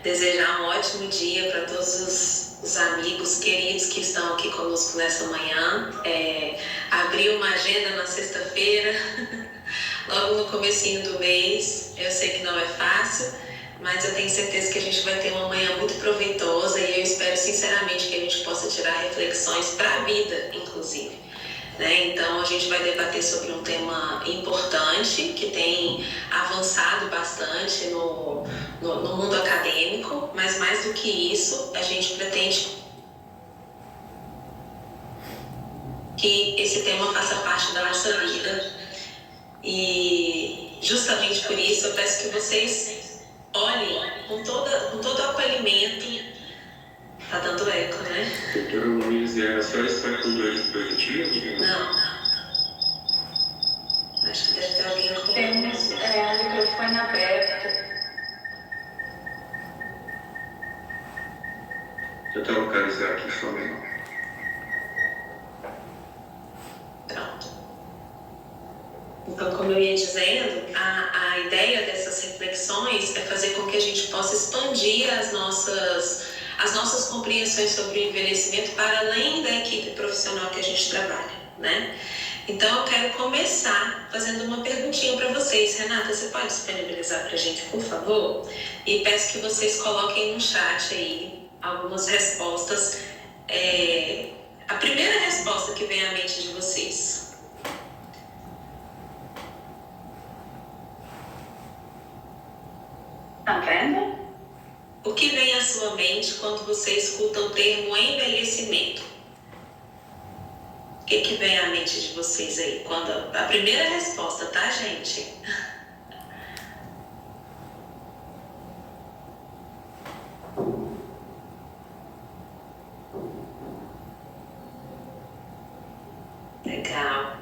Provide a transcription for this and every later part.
desejar um ótimo dia para todos os amigos queridos que estão aqui conosco nessa manhã. Abri uma agenda na sexta-feira, logo no comecinho do mês. Eu sei que não é fácil, mas eu tenho certeza que a gente vai ter uma manhã muito proveitosa e eu espero sinceramente que a gente possa tirar reflexões para a vida, inclusive. Então a gente vai debater sobre um tema importante que tem avançado bastante no mundo acadêmico, mas mais do que isso, a gente pretende que esse tema faça parte da nossa vida e justamente por isso eu peço que vocês olhem com todo o acolhimento. Tá dando eco, né? Doutora Luiz, a senhora está com dor dispositivos? Não. Acho que deve ter alguém com... Tem o microfone aberto. Deixa eu localizar aqui só um minuto. Pronto. Então, como eu ia dizendo, a ideia dessas reflexões é fazer com que a gente possa expandir as nossas compreensões sobre o envelhecimento para além da equipe profissional que a gente trabalha, né? Então, eu quero começar fazendo uma perguntinha para vocês. Renata, você pode disponibilizar para a gente, por favor? E peço que vocês coloquem no chat aí algumas respostas. A primeira resposta que vem à mente de vocês. Tá vendo? O que vem à sua mente quando você escuta o termo envelhecimento? O que vem à mente de vocês aí? Quando a primeira resposta, tá, gente? Legal.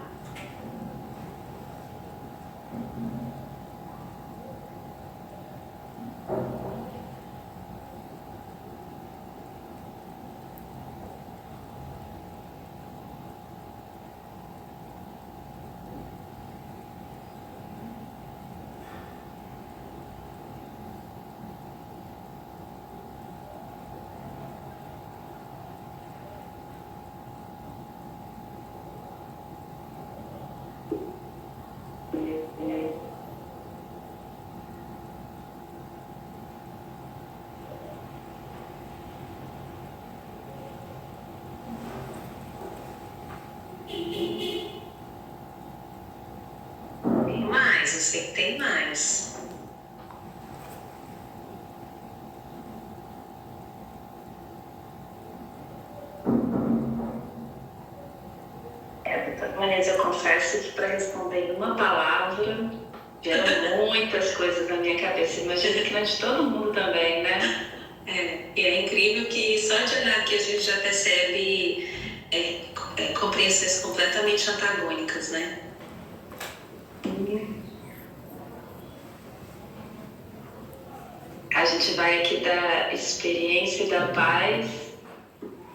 Tem mais, eu sei que tem mais. De todas maneiras, eu confesso que para responder em uma palavra, vieram muitas coisas na minha cabeça. Imagina que não é de todo mundo também, né? E é incrível que só de olhar aqui a gente já percebe compreensões completamente antagônicas, né? A gente vai aqui da experiência e da paz,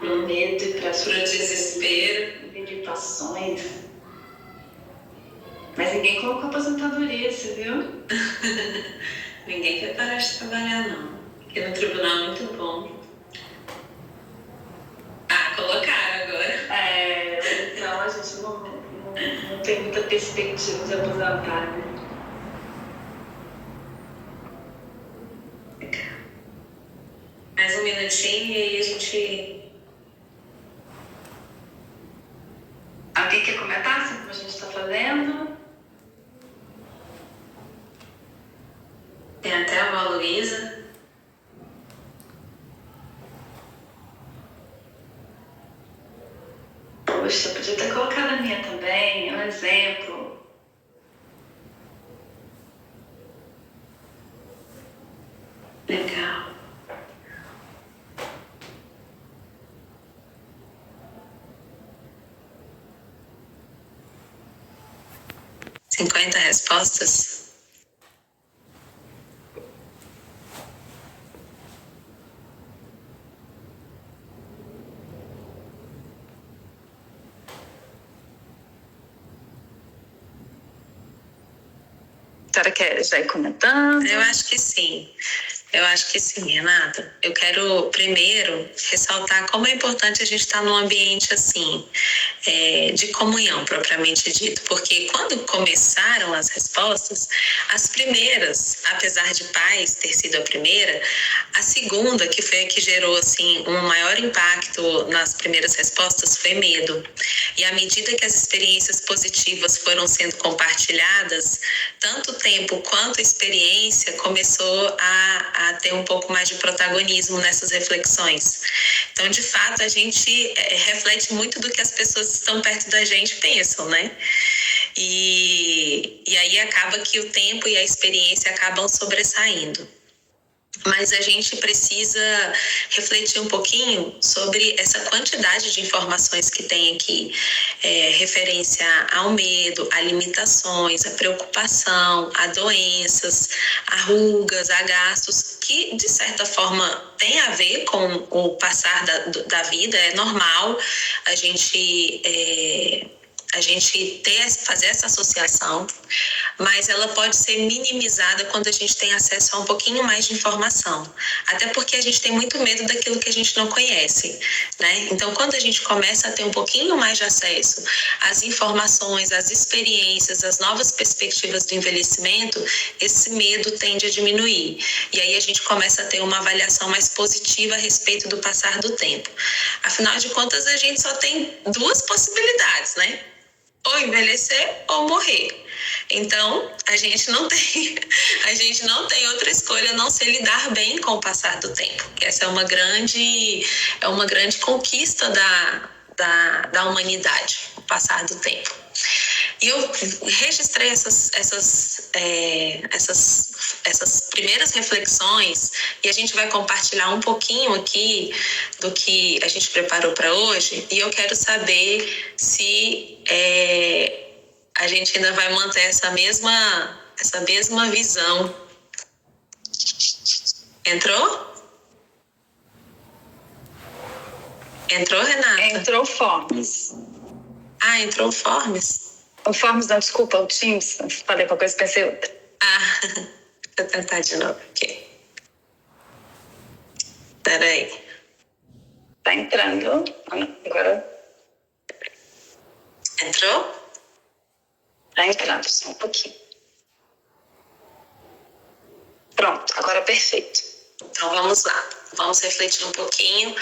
do medo e para Pro desespero. meditações. Mas ninguém colocou aposentadoria, você viu? Ninguém quer parar de trabalhar, não. Porque no tribunal é muito bom. Colocaram agora. Então a gente não tem muita perspectiva de aposentar, né? Mais um minutinho e aí a gente... Alguém quer comentar assim como a gente está fazendo? Tem até a avó Luísa. Poxa, podia ter colocado a minha também, é um exemplo. Legal. Cinquenta respostas? A senhora quer já ir comentando? Eu acho que sim. Eu acho que sim, Renata. Eu quero primeiro ressaltar como é importante a gente estar num ambiente assim, de comunhão propriamente dito, porque quando começaram as respostas, as primeiras, apesar de paz ter sido a primeira, a segunda, que foi a que gerou assim um maior impacto nas primeiras respostas, foi medo. E à medida que as experiências positivas foram sendo compartilhadas, tanto o tempo quanto a experiência começou a ter um pouco mais de protagonismo nessas reflexões. Então, de fato, a gente reflete muito do que as pessoas que estão perto da gente pensam, né? E aí acaba que o tempo e a experiência acabam sobressaindo. Mas a gente precisa refletir um pouquinho sobre essa quantidade de informações que tem aqui, referência ao medo, a limitações, a preocupação, a doenças, a rugas, a gastos, que de certa forma tem a ver com o passar da vida. É normal a gente fazer essa associação, mas ela pode ser minimizada quando a gente tem acesso a um pouquinho mais de informação. Até porque a gente tem muito medo daquilo que a gente não conhece, né? Então, quando a gente começa a ter um pouquinho mais de acesso às informações, às experiências, às novas perspectivas do envelhecimento, esse medo tende a diminuir. E aí a gente começa a ter uma avaliação mais positiva a respeito do passar do tempo. Afinal de contas, a gente só tem duas possibilidades, né? Ou envelhecer ou morrer. Então, a gente não tem outra escolha a não ser lidar bem com o passar do tempo. Essa é uma grande conquista da humanidade, o passar do tempo. E eu registrei essas primeiras reflexões, e a gente vai compartilhar um pouquinho aqui do que a gente preparou para hoje, e eu quero saber se a gente ainda vai manter essa mesma visão. Entrou? Entrou, Renata? Entrou o Forms. Ah, entrou o Forms? O Forms, não, desculpa, o Teams. Falei qualquer coisa, pensei outra. Ah, vou tentar de novo aqui. Peraí. Tá entrando. Agora. Entrou? Tá entrando, só um pouquinho. Pronto, agora perfeito. Então vamos lá. Vamos refletir um pouquinho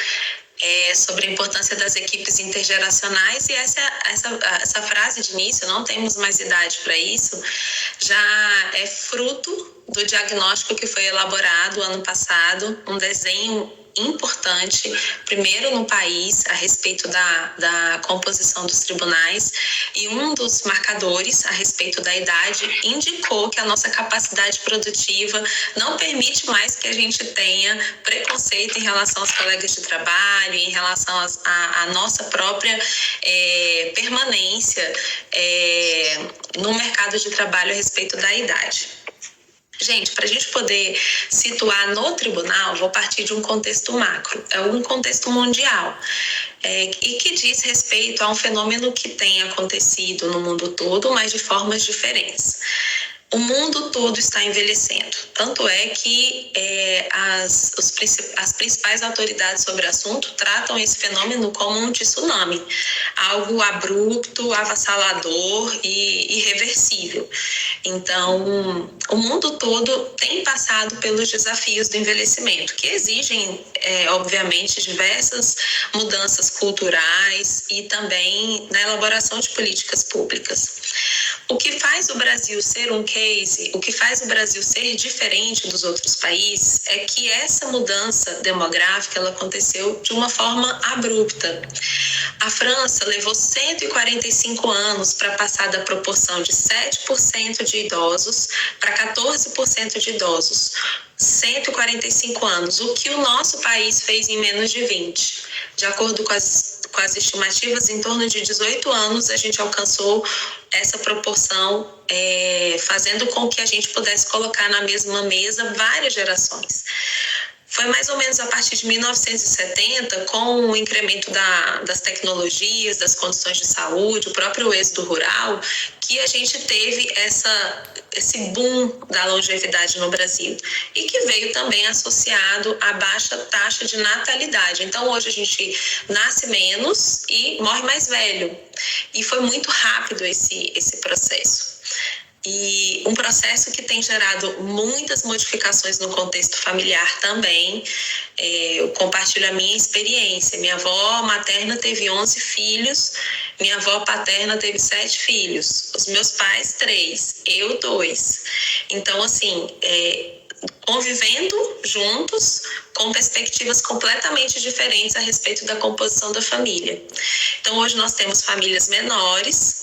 sobre a importância das equipes intergeracionais, e essa frase de início, não temos mais idade para isso, já é fruto do diagnóstico que foi elaborado ano passado, um desenho importante, primeiro no país, a respeito da composição dos tribunais, e um dos marcadores a respeito da idade indicou que a nossa capacidade produtiva não permite mais que a gente tenha preconceito em relação aos colegas de trabalho, em relação à nossa própria permanência no mercado de trabalho a respeito da idade. Gente, para a gente poder situar no tribunal, vou partir de um contexto macro, é um contexto mundial, e que diz respeito a um fenômeno que tem acontecido no mundo todo, mas de formas diferentes. O mundo todo está envelhecendo, tanto é que as principais autoridades sobre o assunto tratam esse fenômeno como um tsunami, algo abrupto, avassalador e irreversível. Então, o mundo todo tem passado pelos desafios do envelhecimento, que exigem, obviamente, diversas mudanças culturais e também na elaboração de políticas públicas. O que faz o Brasil ser um case, o que faz o Brasil ser diferente dos outros países, é que essa mudança demográfica ela aconteceu de uma forma abrupta. A França levou 145 anos para passar da proporção de 7% de idosos para 14% de idosos. 145 anos, o que o nosso país fez em menos de 20. De acordo com as estimativas, em torno de 18 anos a gente alcançou essa proporção, fazendo com que a gente pudesse colocar na mesma mesa várias gerações. Foi mais ou menos a partir de 1970, com o incremento das tecnologias, das condições de saúde, o próprio êxodo rural, que a gente teve esse boom da longevidade no Brasil e que veio também associado à baixa taxa de natalidade. Então, hoje a gente nasce menos e morre mais velho. E foi muito rápido esse processo. E um processo que tem gerado muitas modificações no contexto familiar também. Eu compartilho a minha experiência. Minha avó materna teve 11 filhos, minha avó paterna teve 7 filhos, os meus pais 3, eu 2. Então, assim, convivendo juntos com perspectivas completamente diferentes a respeito da composição da família. Então, hoje nós temos famílias menores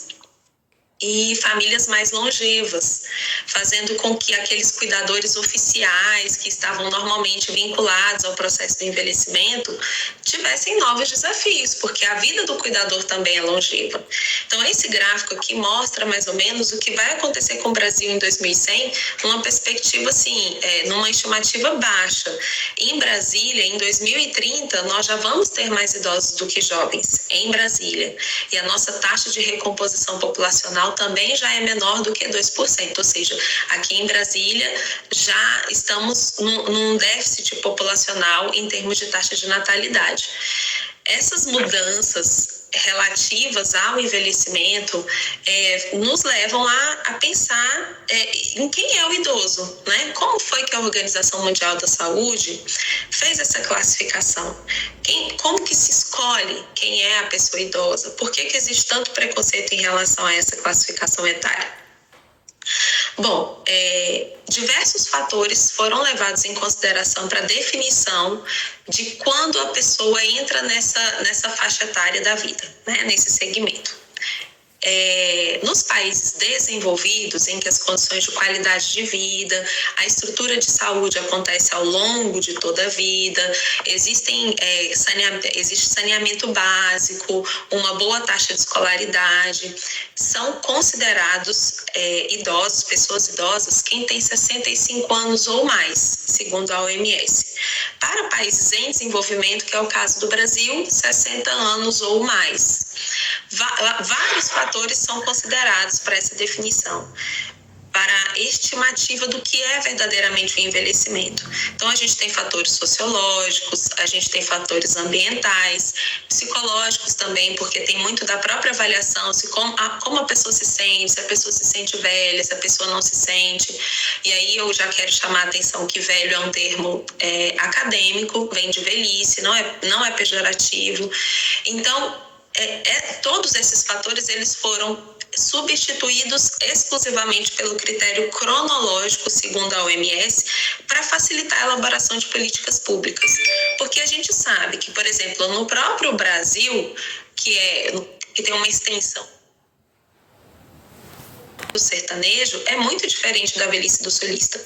e famílias mais longevas, fazendo com que aqueles cuidadores oficiais que estavam normalmente vinculados ao processo do envelhecimento tivessem novos desafios, porque a vida do cuidador também é longeva. Então, esse gráfico aqui mostra mais ou menos o que vai acontecer com o Brasil em 2100, numa perspectiva assim, numa estimativa baixa. Em Brasília, em 2030, nós já vamos ter mais idosos do que jovens, em Brasília. E a nossa taxa de recomposição populacional também já é menor do que 2%, ou seja, aqui em Brasília já estamos num déficit populacional em termos de taxa de natalidade. Essas mudanças relativas ao envelhecimento nos levam a pensar em quem é o idoso, né? Como foi que a Organização Mundial da Saúde fez essa classificação? Como que se escolhe quem é a pessoa idosa? Por que existe tanto preconceito em relação a essa classificação etária? Bom, diversos fatores foram levados em consideração para a definição de quando a pessoa entra nessa faixa etária da vida, né, nesse segmento. Nos países desenvolvidos, em que as condições de qualidade de vida, a estrutura de saúde acontece ao longo de toda a vida, existe saneamento básico, uma boa taxa de escolaridade, são considerados idosos, pessoas idosas, quem tem 65 anos ou mais, segundo a OMS. Para países em desenvolvimento, que é o caso do Brasil, 60 anos ou mais. Vários fatores são considerados para essa definição, para a estimativa do que é verdadeiramente o envelhecimento. Então, a gente tem fatores sociológicos, a gente tem fatores ambientais, psicológicos também, porque tem muito da própria avaliação, como a pessoa se sente, se a pessoa se sente velha, se a pessoa não se sente. E aí eu já quero chamar a atenção que velho é um termo acadêmico, vem de velhice, não é pejorativo. Então, todos esses fatores eles foram substituídos exclusivamente pelo critério cronológico, segundo a OMS, para facilitar a elaboração de políticas públicas. Porque a gente sabe que, por exemplo, no próprio Brasil, que tem uma extensão do sertanejo, é muito diferente da velhice do sulista.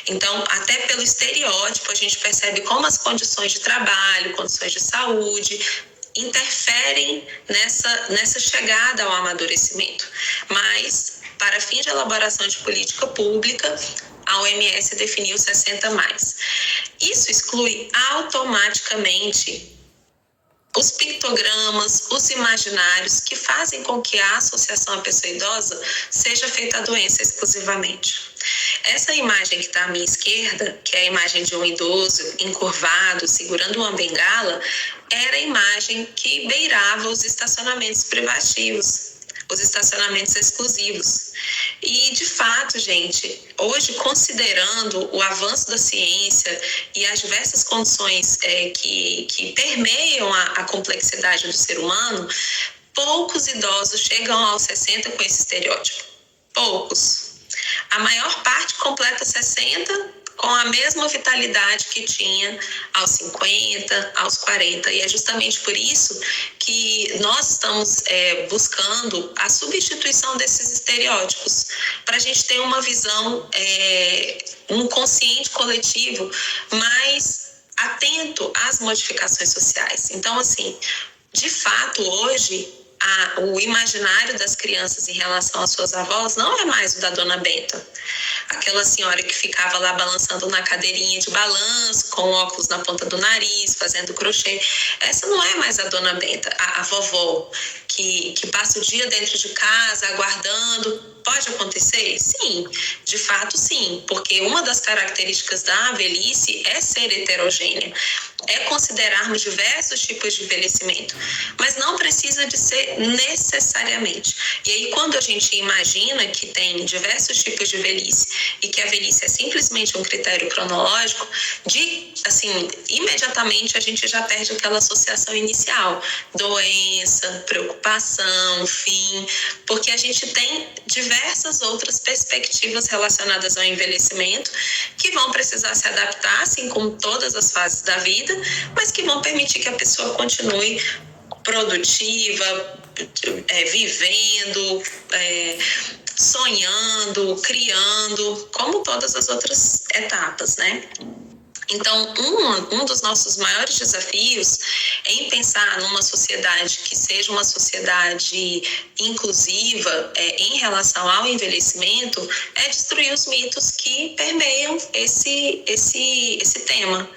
Então, até pelo estereótipo, a gente percebe como as condições de trabalho, condições de saúde, interferem nessa chegada ao amadurecimento. Mas, para fins de elaboração de política pública, a OMS definiu 60+. Isso exclui automaticamente os pictogramas, os imaginários que fazem com que a associação à pessoa idosa seja feita à doença exclusivamente. Essa imagem que está à minha esquerda, que é a imagem de um idoso encurvado, segurando uma bengala, era a imagem que beirava os estacionamentos privativos, os estacionamentos exclusivos. E, de fato, gente, hoje, considerando o avanço da ciência e as diversas condições que permeiam a complexidade do ser humano, poucos idosos chegam aos 60 com esse estereótipo. Poucos. A maior parte completa 60 com a mesma vitalidade que tinha aos 50, aos 40. E é justamente por isso que nós estamos buscando a substituição desses estereótipos, para a gente ter uma visão, um consciente coletivo mais atento às modificações sociais. Então, assim, de fato, hoje, o imaginário das crianças em relação às suas avós não é mais o da Dona Benta. aquela senhora que ficava lá balançando na cadeirinha de balanço, com óculos na ponta do nariz, fazendo crochê. Essa não é mais a dona Benta, a vovó, que passa o dia dentro de casa, aguardando. Pode acontecer? Sim, de fato sim, porque uma das características da velhice é ser heterogênea, é considerarmos diversos tipos de envelhecimento, mas não precisa de ser necessariamente. E aí, quando a gente imagina que tem diversos tipos de velhice e que a velhice é simplesmente um critério cronológico, imediatamente a gente já perde aquela associação inicial, doença, preocupação, fim, porque a gente tem diversas outras perspectivas relacionadas ao envelhecimento que vão precisar se adaptar, assim como todas as fases da vida, mas que vão permitir que a pessoa continue produtiva, vivendo, sonhando, criando, como todas as outras etapas, né? Então, um dos nossos maiores desafios em pensar numa sociedade que seja uma sociedade inclusiva em relação ao envelhecimento é destruir os mitos que permeiam esse tema,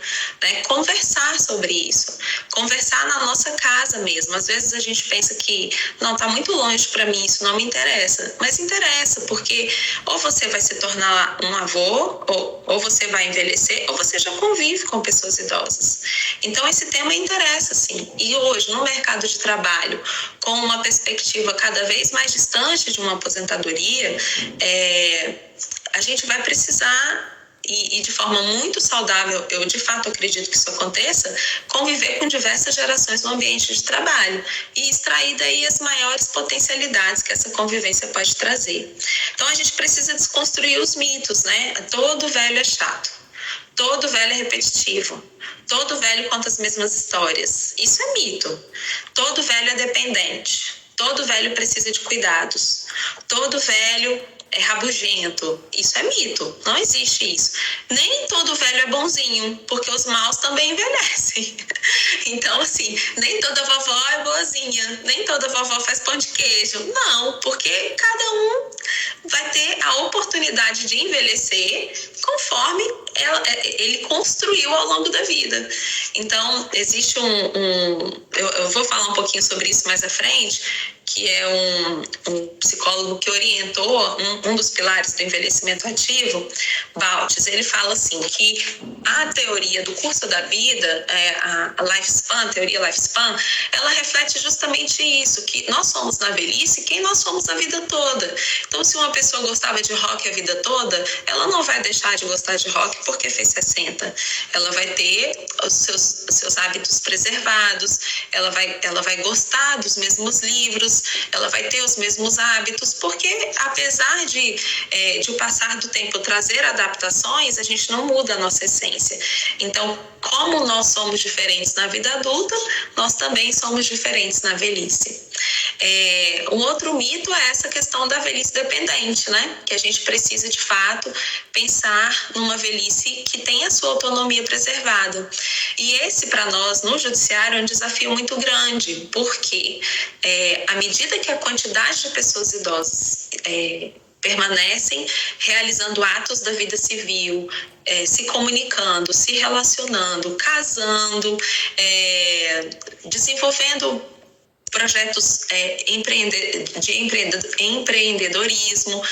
né? Conversar sobre isso, conversar na nossa casa mesmo. Às vezes a gente pensa que, não, está muito longe para mim, isso não me interessa, mas interessa, porque ou você vai se tornar um avô, ou você vai envelhecer, ou você já convive com pessoas idosas. Então, esse tema interessa, sim. E hoje, no mercado de trabalho, com uma perspectiva cada vez mais distante de uma aposentadoria, a gente vai precisar, e de forma muito saudável, eu de fato acredito que isso aconteça, conviver com diversas gerações no ambiente de trabalho e extrair daí as maiores potencialidades que essa convivência pode trazer. Então, a gente precisa desconstruir os mitos, né? Todo velho é chato. Todo velho é repetitivo. Todo velho conta as mesmas histórias. Isso é mito. Todo velho é dependente. Todo velho precisa de cuidados. Todo velho é rabugento. Isso é mito. Não existe isso. Nem todo velho é bonzinho, porque os maus também envelhecem. Então, assim, nem toda vovó é boazinha. Nem toda vovó faz pão de queijo. Não, porque cada um vai ter a oportunidade de envelhecer conforme ele construiu ao longo da vida. Então, existe eu vou falar um pouquinho sobre isso mais à frente, que é um psicólogo que orientou um dos pilares do envelhecimento ativo, Baltes. Ele fala assim, que a teoria do curso da vida, a lifespan, a teoria lifespan, ela reflete justamente isso, que nós somos na velhice quem nós somos a vida toda. Então, se uma pessoa gostava de rock a vida toda, ela não vai deixar de gostar de rock porque fez 60. Ela vai ter os seus hábitos preservados, ela vai gostar dos mesmos livros, ela vai ter os mesmos hábitos, porque apesar de o passar do tempo trazer adaptações, a gente não muda a nossa essência. Então, como nós somos diferentes na vida adulta, nós também somos diferentes na velhice. Um outro mito é essa questão da velhice dependente, né? Que a gente precisa, de fato, pensar numa velhice que tenha a sua autonomia preservada. E esse, para nós, no judiciário, é um desafio muito grande, porque à medida que a quantidade de pessoas idosas permanecem realizando atos da vida civil, se comunicando, se relacionando, casando, desenvolvendo projetos de empreendedorismo,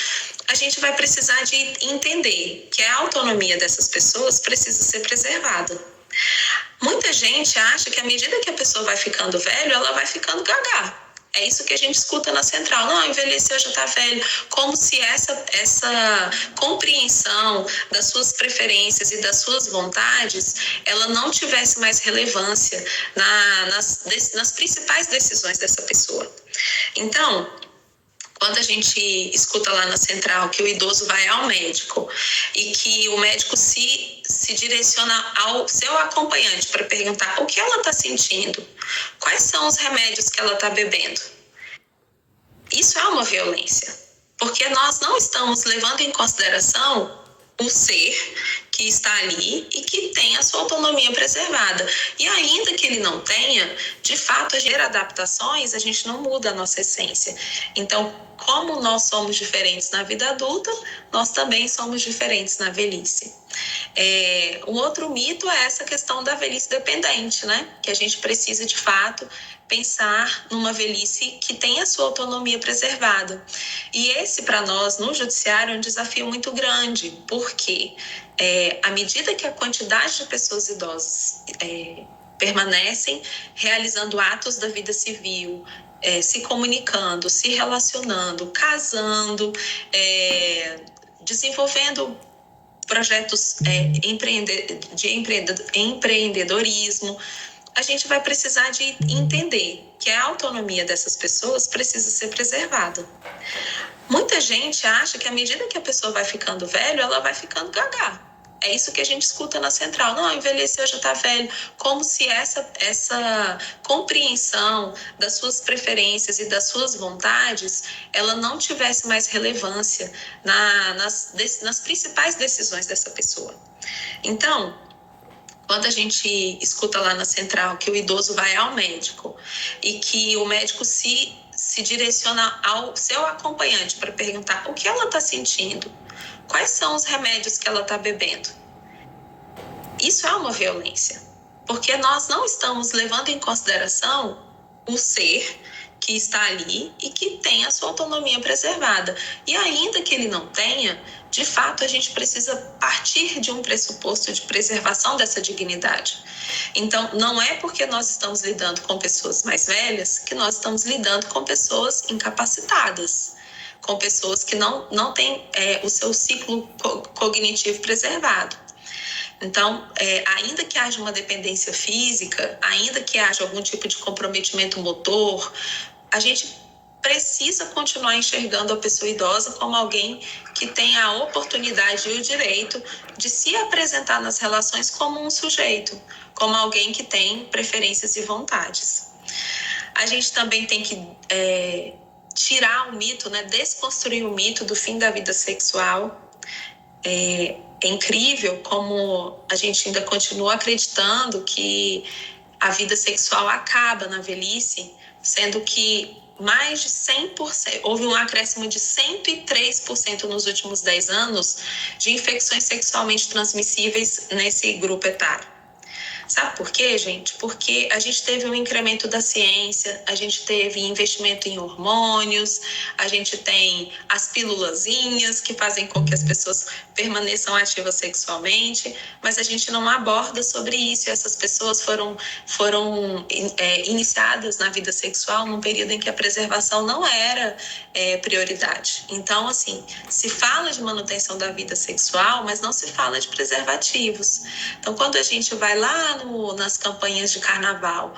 a gente vai precisar de entender que a autonomia dessas pessoas precisa ser preservada. Muita gente acha que à medida que a pessoa vai ficando velho, ela vai ficando gaga. É isso que a gente escuta na central. Não, envelheceu, já está velho. Como se essa compreensão das suas preferências e das suas vontades, ela não tivesse mais relevância nas principais decisões dessa pessoa. Então, quando a gente escuta lá na central que o idoso vai ao médico e que o médico se direciona ao seu acompanhante para perguntar o que ela está sentindo, quais são os remédios que ela está bebendo. Isso é uma violência, porque nós não estamos levando em consideração um ser que está ali e que tem a sua autonomia preservada. E ainda que ele não tenha, de fato, a gerar adaptações, a gente não muda a nossa essência. Então, como nós somos diferentes na vida adulta, nós também somos diferentes na velhice. Um outro mito é essa questão da velhice dependente, né? Que a gente precisa, de fato, pensar numa velhice que tenha a sua autonomia preservada. E esse, para nós, no judiciário, é um desafio muito grande, porque à medida que a quantidade de pessoas idosas permanecem realizando atos da vida civil, se comunicando, se relacionando, casando, desenvolvendo projetos de empreendedorismo, a gente vai precisar de entender que a autonomia dessas pessoas precisa ser preservada. Muita gente acha que à medida que a pessoa vai ficando velha, ela vai ficando gaga. É isso que a gente escuta na central. Não, envelheceu, já está velho. Como se essa compreensão das suas preferências e das suas vontades, ela não tivesse mais relevância nas principais decisões dessa pessoa. Então, quando a gente escuta lá na central que o idoso vai ao médico e que o médico se direciona ao seu acompanhante para perguntar o que ela está sentindo, quais são os remédios que ela está bebendo. Isso é uma violência, porque nós não estamos levando em consideração o ser que está ali e que tem a sua autonomia preservada. E ainda que ele não tenha, de fato, a gente precisa partir de um pressuposto de preservação dessa dignidade. Então, não é porque nós estamos lidando com pessoas mais velhas que nós estamos lidando com pessoas incapacitadas, com pessoas que não têm o seu ciclo cognitivo preservado. Então, ainda que haja uma dependência física, ainda que haja algum tipo de comprometimento motor, a gente precisa continuar enxergando a pessoa idosa como alguém que tem a oportunidade e o direito de se apresentar nas relações como um sujeito, como alguém que tem preferências e vontades. A gente também tem que tirar o mito, né, desconstruir o mito do fim da vida sexual. É incrível como a gente ainda continua acreditando que a vida sexual acaba na velhice, sendo que mais de 100%, houve um acréscimo de 103% nos últimos 10 anos de infecções sexualmente transmissíveis nesse grupo etário. Sabe por quê, gente? Porque a gente teve um incremento da ciência, a gente teve investimento em hormônios, a gente tem as pílulazinhas que fazem com que as pessoas permaneçam ativas sexualmente, mas a gente não aborda sobre isso. E essas pessoas foram iniciadas na vida sexual num período em que a preservação não era prioridade. Então, assim, se fala de manutenção da vida sexual, mas não se fala de preservativos. Então, quando a gente vai lá nas campanhas de carnaval,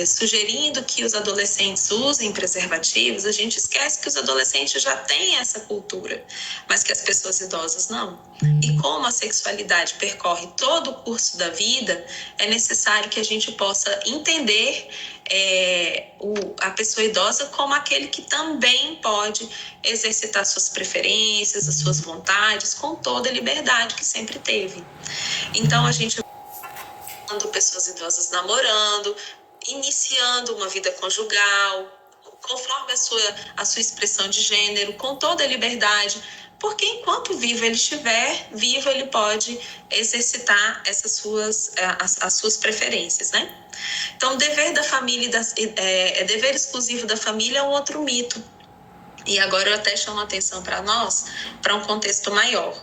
sugerindo que os adolescentes usem preservativos, a gente esquece que os adolescentes já têm essa cultura, mas que as pessoas idosas não. E como a sexualidade percorre todo o curso da vida, é necessário que a gente possa entender a pessoa idosa como aquele que também pode exercitar suas preferências, as suas vontades, com toda a liberdade que sempre teve. Então, a gente pessoas idosas namorando, iniciando uma vida conjugal, conforme a sua expressão de gênero, com toda a liberdade, porque enquanto vivo ele estiver, vivo ele pode exercitar as suas preferências, né? Então, dever da família, dever exclusivo da família é um outro mito. E agora eu até chamo a atenção para nós, para um contexto maior.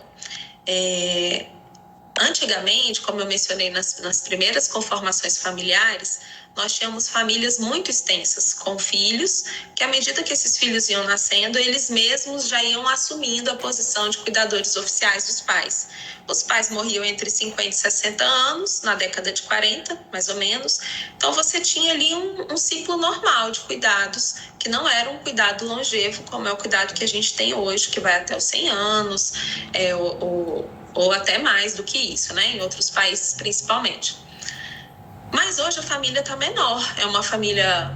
Antigamente, como eu mencionei nas primeiras conformações familiares, nós tínhamos famílias muito extensas, com filhos, que à medida que esses filhos iam nascendo, eles mesmos já iam assumindo a posição de cuidadores oficiais dos pais. Os pais morriam entre 50 e 60 anos, na década de 40, mais ou menos. Então, você tinha ali um ciclo normal de cuidados, que não era um cuidado longevo, como é o cuidado que a gente tem hoje, que vai até os 100 anos, ou até mais do que isso, né? Em outros países principalmente. Mas hoje a família está menor, é uma família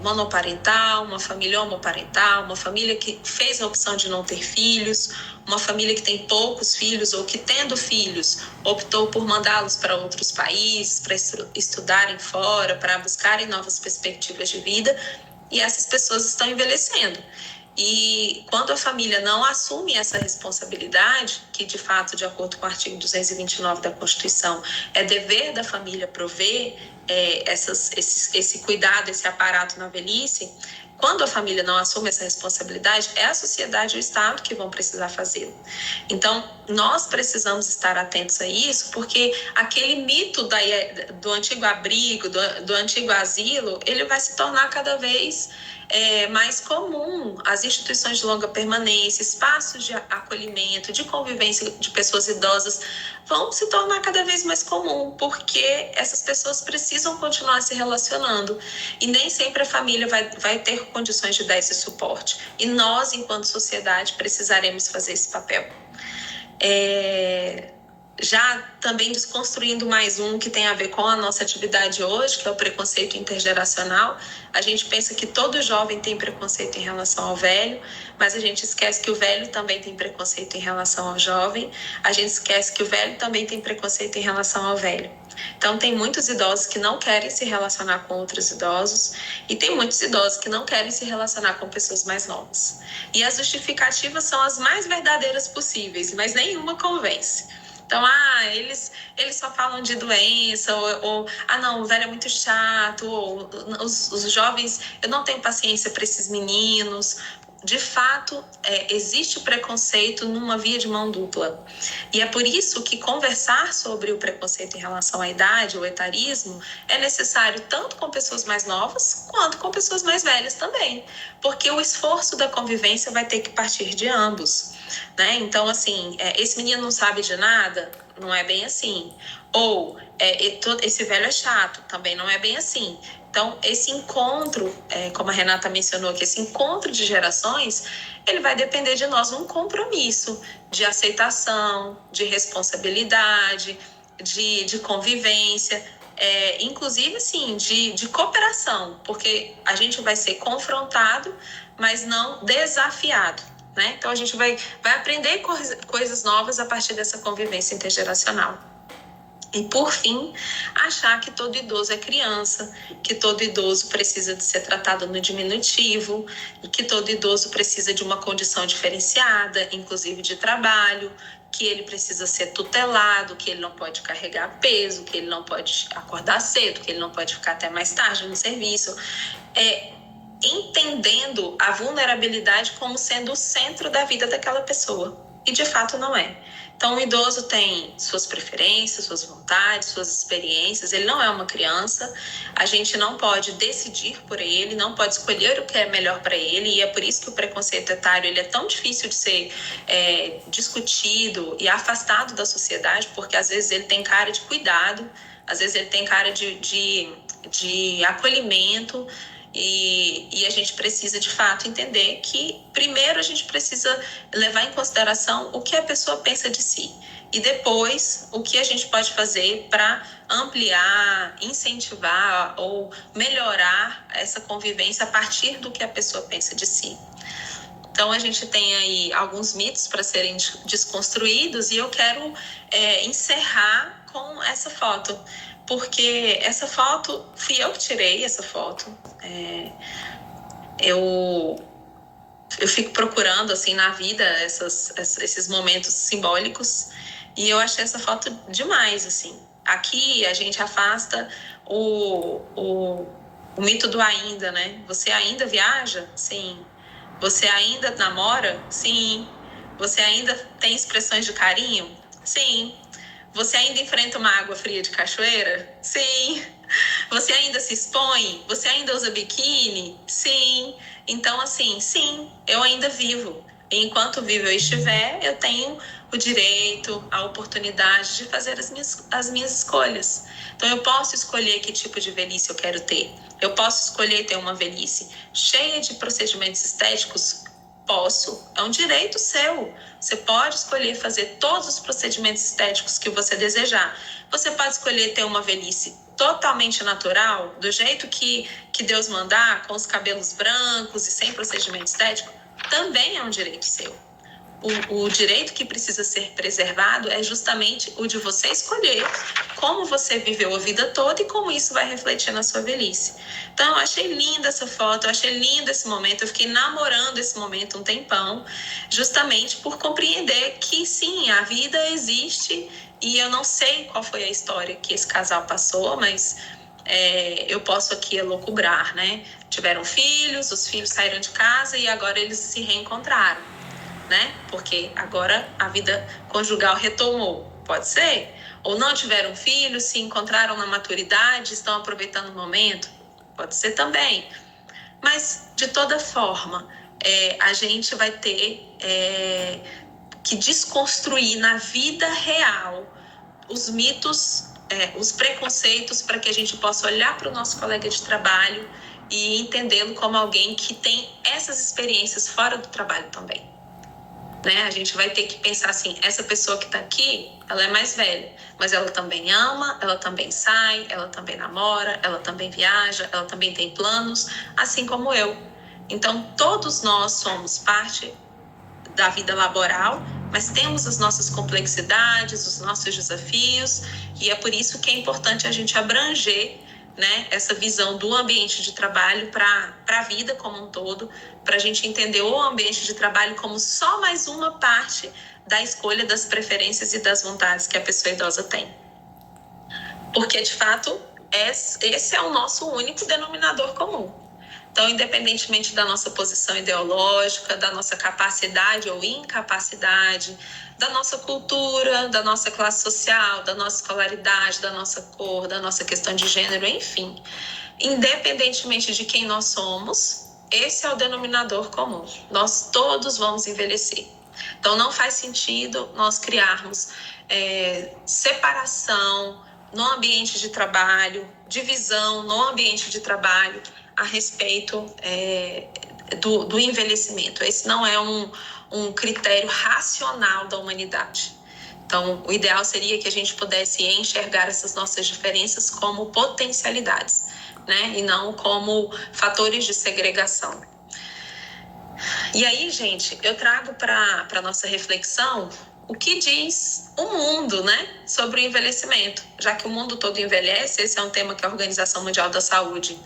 monoparental, uma família homoparental, uma família que fez a opção de não ter filhos, uma família que tem poucos filhos ou que, tendo filhos, optou por mandá-los para outros países, para estudarem fora, para buscarem novas perspectivas de vida, e essas pessoas estão envelhecendo. E quando a família não assume essa responsabilidade, que de fato, de acordo com o artigo 229 da Constituição, é dever da família prover esse cuidado, esse aparato na velhice, quando a família não assume essa responsabilidade, é a sociedade e o Estado que vão precisar fazê-lo. Então, nós precisamos estar atentos a isso, porque aquele mito do antigo abrigo, do antigo asilo, ele vai se tornar cada vez mais comum. As instituições de longa permanência, espaços de acolhimento, de convivência de pessoas idosas vão se tornar cada vez mais comum, porque essas pessoas precisam continuar se relacionando e nem sempre a família vai ter condições de dar esse suporte. E nós, enquanto sociedade, precisaremos fazer esse papel. Já também desconstruindo mais um que tem a ver com a nossa atividade hoje, que é o preconceito intergeracional. A gente pensa que todo jovem tem preconceito em relação ao velho, mas a gente esquece que o velho também tem preconceito em relação ao jovem. A gente esquece que o velho também tem preconceito em relação ao velho. Então, tem muitos idosos que não querem se relacionar com outros idosos e tem muitos idosos que não querem se relacionar com pessoas mais novas. E as justificativas são as mais verdadeiras possíveis, mas nenhuma convence. Então, eles só falam de doença, ou não, o velho é muito chato, ou os jovens, eu não tenho paciência para esses meninos. De fato, existe preconceito numa via de mão dupla. E é por isso que conversar sobre o preconceito em relação à idade, o etarismo, é necessário tanto com pessoas mais novas, quanto com pessoas mais velhas também. Porque o esforço da convivência vai ter que partir de ambos, né? Então, assim, esse menino não sabe de nada, não é bem assim. Ou esse velho é chato, também não é bem assim. Então, esse encontro, como a Renata mencionou aqui, esse encontro de gerações, ele vai depender de nós, um compromisso de aceitação, de responsabilidade, de convivência, inclusive, assim, de cooperação, porque a gente vai ser confrontado, mas não desafiado, né? Então, a gente vai aprender coisas novas a partir dessa convivência intergeracional. E, por fim, achar que todo idoso é criança, que todo idoso precisa de ser tratado no diminutivo, e que todo idoso precisa de uma condição diferenciada, inclusive de trabalho, que ele precisa ser tutelado, que ele não pode carregar peso, que ele não pode acordar cedo, que ele não pode ficar até mais tarde no serviço. Entendendo a vulnerabilidade como sendo o centro da vida daquela pessoa. E, de fato, não é. Então, o idoso tem suas preferências, suas vontades, suas experiências. Ele não é uma criança. A gente não pode decidir por ele, não pode escolher o que é melhor para ele. E é por isso que o preconceito etário ele é tão difícil de ser discutido e afastado da sociedade, porque, às vezes, ele tem cara de cuidado, às vezes, ele tem cara de acolhimento. E a gente precisa, de fato, entender que, primeiro, a gente precisa levar em consideração o que a pessoa pensa de si. E depois, o que a gente pode fazer para ampliar, incentivar ou melhorar essa convivência a partir do que a pessoa pensa de si. Então, a gente tem aí alguns mitos para serem desconstruídos e eu quero encerrar com essa foto. Porque essa foto, fui eu que tirei essa foto. Eu fico procurando assim na vida esses momentos simbólicos e eu achei essa foto demais, assim. Aqui a gente afasta o mito do ainda, né? Você ainda viaja? Sim. Você ainda namora? Sim. Você ainda tem expressões de carinho? Sim. Você ainda enfrenta uma água fria de cachoeira? Sim. Você ainda se expõe? Você ainda usa biquíni? Sim. Então, assim, sim, eu ainda vivo. E enquanto vivo eu estiver, eu tenho o direito, a oportunidade de fazer as minhas escolhas. Então, eu posso escolher que tipo de velhice eu quero ter. Eu posso escolher ter uma velhice cheia de procedimentos estéticos Posso, é um direito seu. Você pode escolher fazer todos os procedimentos estéticos que você desejar. Você pode escolher ter uma velhice totalmente natural, do jeito que Deus mandar, com os cabelos brancos e sem procedimento estético, também é um direito seu. O direito que precisa ser preservado é justamente o de você escolher como você viveu a vida toda e como isso vai refletir na sua velhice. Então, eu achei linda essa foto, eu achei lindo esse momento, eu fiquei namorando esse momento um tempão, justamente por compreender que, sim, a vida existe e eu não sei qual foi a história que esse casal passou, mas eu posso aqui elocubrar, né? Tiveram filhos, os filhos saíram de casa e agora eles se reencontraram, né? Porque agora a vida conjugal retomou, pode ser? Ou não tiveram filhos, se encontraram na maturidade, estão aproveitando o momento, pode ser também. Mas, de toda forma, a gente vai ter que desconstruir na vida real os mitos, os preconceitos, para que a gente possa olhar para o nosso colega de trabalho e entendê-lo como alguém que tem essas experiências fora do trabalho também. Né? A gente vai ter que pensar assim, essa pessoa que está aqui, ela é mais velha, mas ela também ama, ela também sai, ela também namora, ela também viaja, ela também tem planos, assim como eu. Então, todos nós somos parte da vida laboral, mas temos as nossas complexidades, os nossos desafios, e é por isso que é importante a gente abranger, né, essa visão do ambiente de trabalho para a vida como um todo, para a gente entender o ambiente de trabalho como só mais uma parte da escolha das preferências e das vontades que a pessoa idosa tem. Porque, de fato, esse é o nosso único denominador comum. Então, independentemente da nossa posição ideológica, da nossa capacidade ou incapacidade, da nossa cultura, da nossa classe social, da nossa escolaridade, da nossa cor, da nossa questão de gênero, enfim, independentemente de quem nós somos, esse é o denominador comum. Nós todos vamos envelhecer. Então, não faz sentido nós criarmos separação no ambiente de trabalho, divisão no ambiente de trabalho, a respeito do envelhecimento. Esse não é um critério racional da humanidade. Então, o ideal seria que a gente pudesse enxergar essas nossas diferenças como potencialidades, né? E não como fatores de segregação. E aí, gente, eu trago para a nossa reflexão o que diz o mundo, né, sobre o envelhecimento. Já que o mundo todo envelhece, esse é um tema que a Organização Mundial da Saúde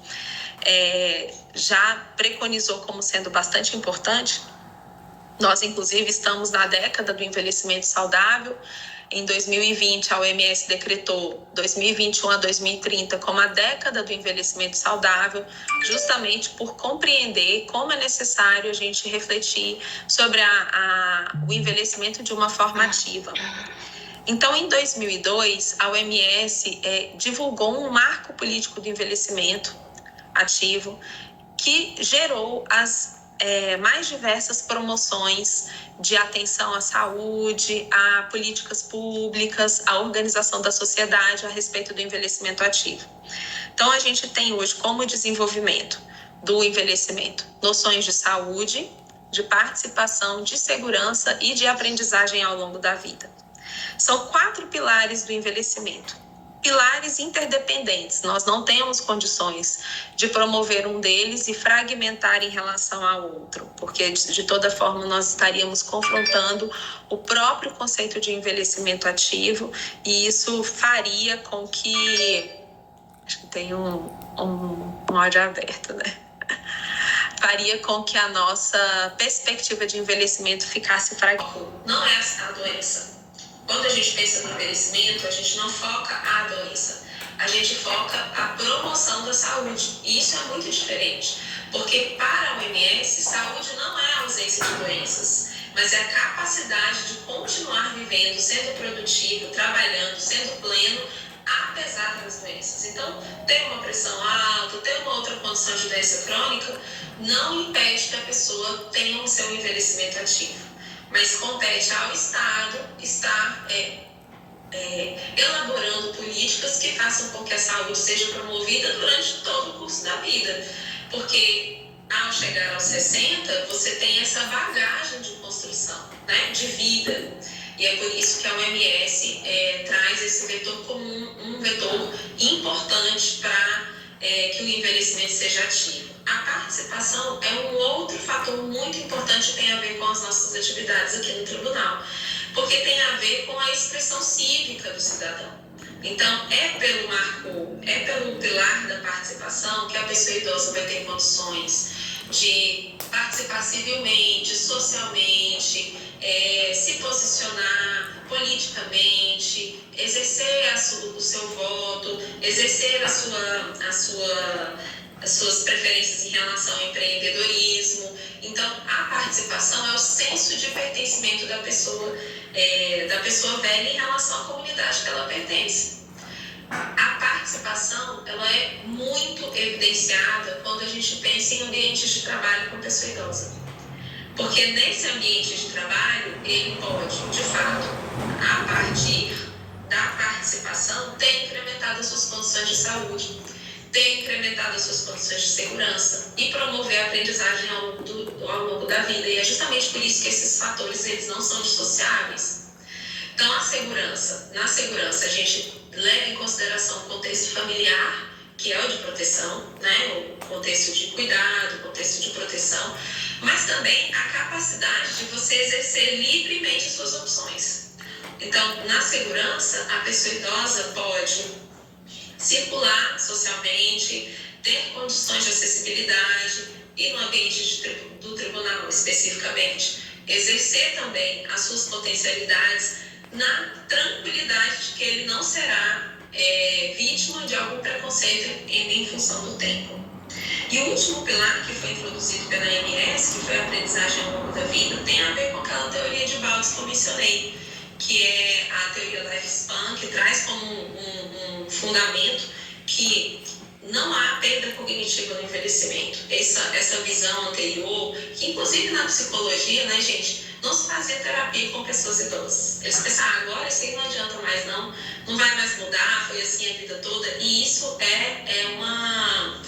já preconizou como sendo bastante importante. Nós, inclusive, estamos na década do envelhecimento saudável. Em 2020, a OMS decretou 2021 a 2030 como a década do envelhecimento saudável, justamente por compreender como é necessário a gente refletir sobre o envelhecimento de uma forma ativa. Então, em 2002, a OMS divulgou um marco político do envelhecimento ativo, que gerou as mais diversas promoções de atenção à saúde, a políticas públicas, a organização da sociedade a respeito do envelhecimento ativo. Então, a gente tem hoje como desenvolvimento do envelhecimento noções de saúde, de participação, de segurança e de aprendizagem ao longo da vida. São 4 pilares do envelhecimento. Pilares interdependentes, nós não temos condições de promover um deles e fragmentar em relação ao outro, porque de toda forma nós estaríamos confrontando o próprio conceito de envelhecimento ativo e isso faria com que... Acho que tem um áudio aberto, né? Faria com que a nossa perspectiva de envelhecimento ficasse fragmentada. Não é a doença. Quando a gente pensa no envelhecimento, a gente não foca a doença, a gente foca a promoção da saúde. E isso é muito diferente, porque para a OMS, saúde não é a ausência de doenças, mas é a capacidade de continuar vivendo, sendo produtivo, trabalhando, sendo pleno, apesar das doenças. Então, ter uma pressão alta, ter uma outra condição de doença crônica, não impede que a pessoa tenha o seu envelhecimento ativo. Mas compete ao Estado estar elaborando políticas que façam com que a saúde seja promovida durante todo o curso da vida. Porque ao chegar aos 60, você tem essa bagagem de construção, né, de vida. E é por isso que a OMS traz esse vetor como um vetor importante para que o envelhecimento seja ativo. A participação é um outro fator muito importante que tem a ver com as nossas atividades aqui no tribunal, porque tem a ver com a expressão cívica do cidadão. Então, é pelo pilar da participação que a pessoa idosa vai ter condições de participar civilmente, socialmente, se posicionar politicamente, exercer o seu voto, exercer as suas preferências em relação ao empreendedorismo. Então, a participação é o senso de pertencimento da pessoa velha em relação à comunidade que ela pertence. A participação, ela é muito evidenciada quando a gente pensa em ambientes de trabalho com pessoa idosa. Porque nesse ambiente de trabalho, ele pode, de fato, a partir da participação, ter incrementado as suas condições de saúde, ter incrementado as suas condições de segurança e promover a aprendizagem ao longo da vida. E é justamente por isso que esses fatores eles não são dissociáveis. Então, na segurança, a gente leva em consideração o contexto familiar, que é o de proteção, né? O contexto de cuidado, o contexto de proteção, mas também a capacidade de você exercer livremente suas opções. Então, na segurança, a pessoa idosa pode circular socialmente, ter condições de acessibilidade e no ambiente do tribunal especificamente, exercer também as suas potencialidades na tranquilidade de que ele não será vítima de algum preconceito em função do tempo. E o último pilar que foi introduzido pela ANS, que foi a aprendizagem ao longo da vida, tem a ver com aquela teoria de Baldes que eu mencionei, que é a teoria Lifespan, que traz como um fundamento que não há perda cognitiva no envelhecimento. Essa visão anterior, que inclusive na psicologia, né, gente, não se fazia terapia com pessoas idosas. Eles pensaram, agora isso aí não adianta mais não vai mais mudar, foi assim a vida toda. E isso é uma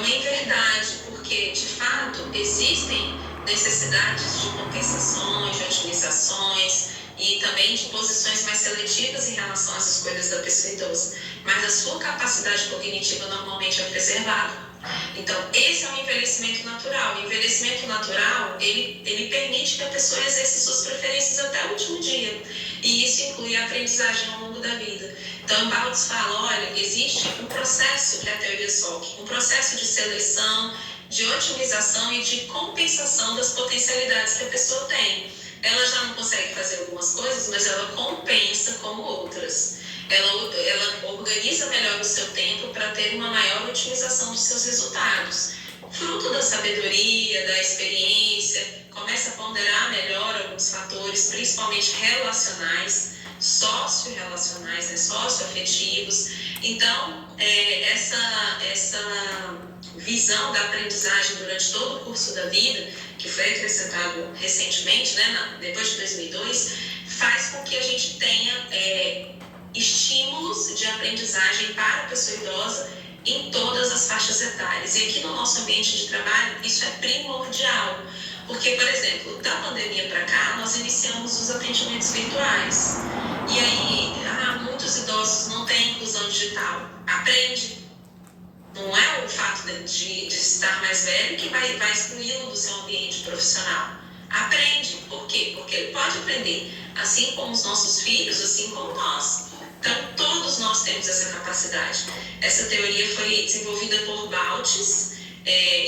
inverdade, porque de fato existem necessidades de compensações, de otimizações e também de posições mais seletivas em relação às escolhas da pessoa idosa. Mas a sua capacidade cognitiva normalmente é preservada. Então, esse é um envelhecimento natural. O envelhecimento natural, ele permite que a pessoa exerça suas preferências até o último dia. E isso inclui a aprendizagem ao longo da vida. Então, Baldes fala, olha, existe um processo que é a teoria SOC, um processo de seleção, de otimização e de compensação das potencialidades que a pessoa tem. Ela já não consegue fazer algumas coisas, mas ela compensa como outras. Ela organiza melhor o seu tempo para ter uma maior otimização dos seus resultados. Fruto da sabedoria, da experiência, começa a ponderar melhor alguns fatores, principalmente relacionais, socio-relacionais, né, socioafetivos. Então, essa visão da aprendizagem durante todo o curso da vida, que foi acrescentado recentemente, né, depois de 2002, faz com que a gente tenha estímulos de aprendizagem para a pessoa idosa em todas as faixas etárias. E aqui no nosso ambiente de trabalho, isso é primordial. Porque, por exemplo, da pandemia para cá, nós iniciamos os atendimentos virtuais. E aí, muitos idosos não têm inclusão digital. Aprende. Não é o fato de estar mais velho que vai excluí-lo do seu ambiente profissional. Aprende. Por quê? Porque ele pode aprender, assim como os nossos filhos, assim como nós. Então, todos nós temos essa capacidade. Essa teoria foi desenvolvida por Baltes,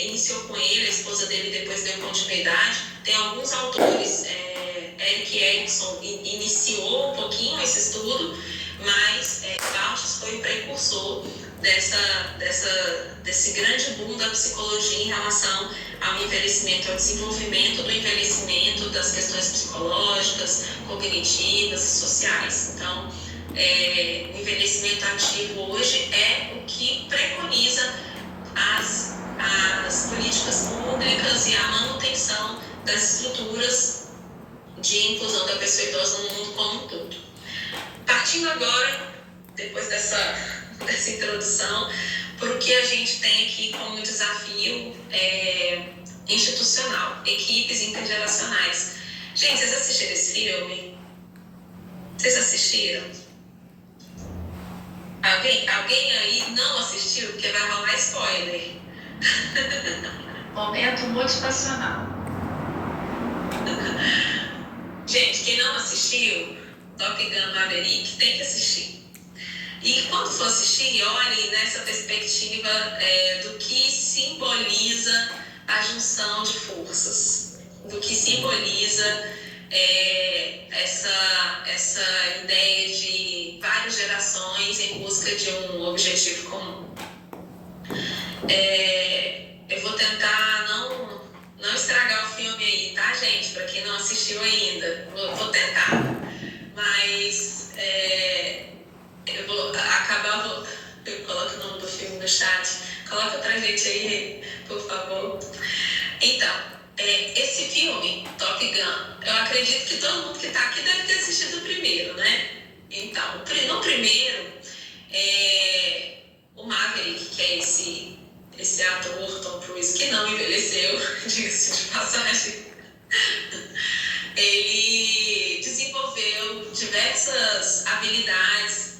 iniciou com ele, a esposa dele depois deu continuidade. Tem alguns autores, Erik Erikson iniciou um pouquinho esse estudo, mas Baltes foi o precursor desse grande boom da psicologia em relação ao envelhecimento, ao desenvolvimento do envelhecimento, das questões psicológicas, cognitivas e sociais. Então, o envelhecimento ativo hoje é o que preconiza as políticas públicas e a manutenção das estruturas de inclusão da pessoa idosa no mundo como um todo. Partindo agora, depois dessa dessa introdução para o que a gente tem aqui como desafio institucional, equipes intergeracionais. Gente, vocês assistiram esse filme? Vocês assistiram? Alguém aí não assistiu? Porque vai rolar spoiler. Momento motivacional. Gente, quem não assistiu, Top Gun Maverick, tem que assistir. E quando for assistir, olhe nessa perspectiva do que simboliza a junção de forças, do que simboliza essa ideia de várias gerações em busca de um objetivo comum. Eu vou tentar não estragar o filme aí, tá, gente? Para quem não assistiu ainda, vou tentar. Mas eu vou acabar. Eu coloco o nome do filme no chat. Coloca pra gente aí, por favor. Então, esse filme, Top Gun, eu acredito que todo mundo que tá aqui deve ter assistido o primeiro, né? Então, no primeiro, o Maverick, que é esse ator, Tom Cruise, que não envelheceu, diga-se de passagem, ele desenvolveu diversas habilidades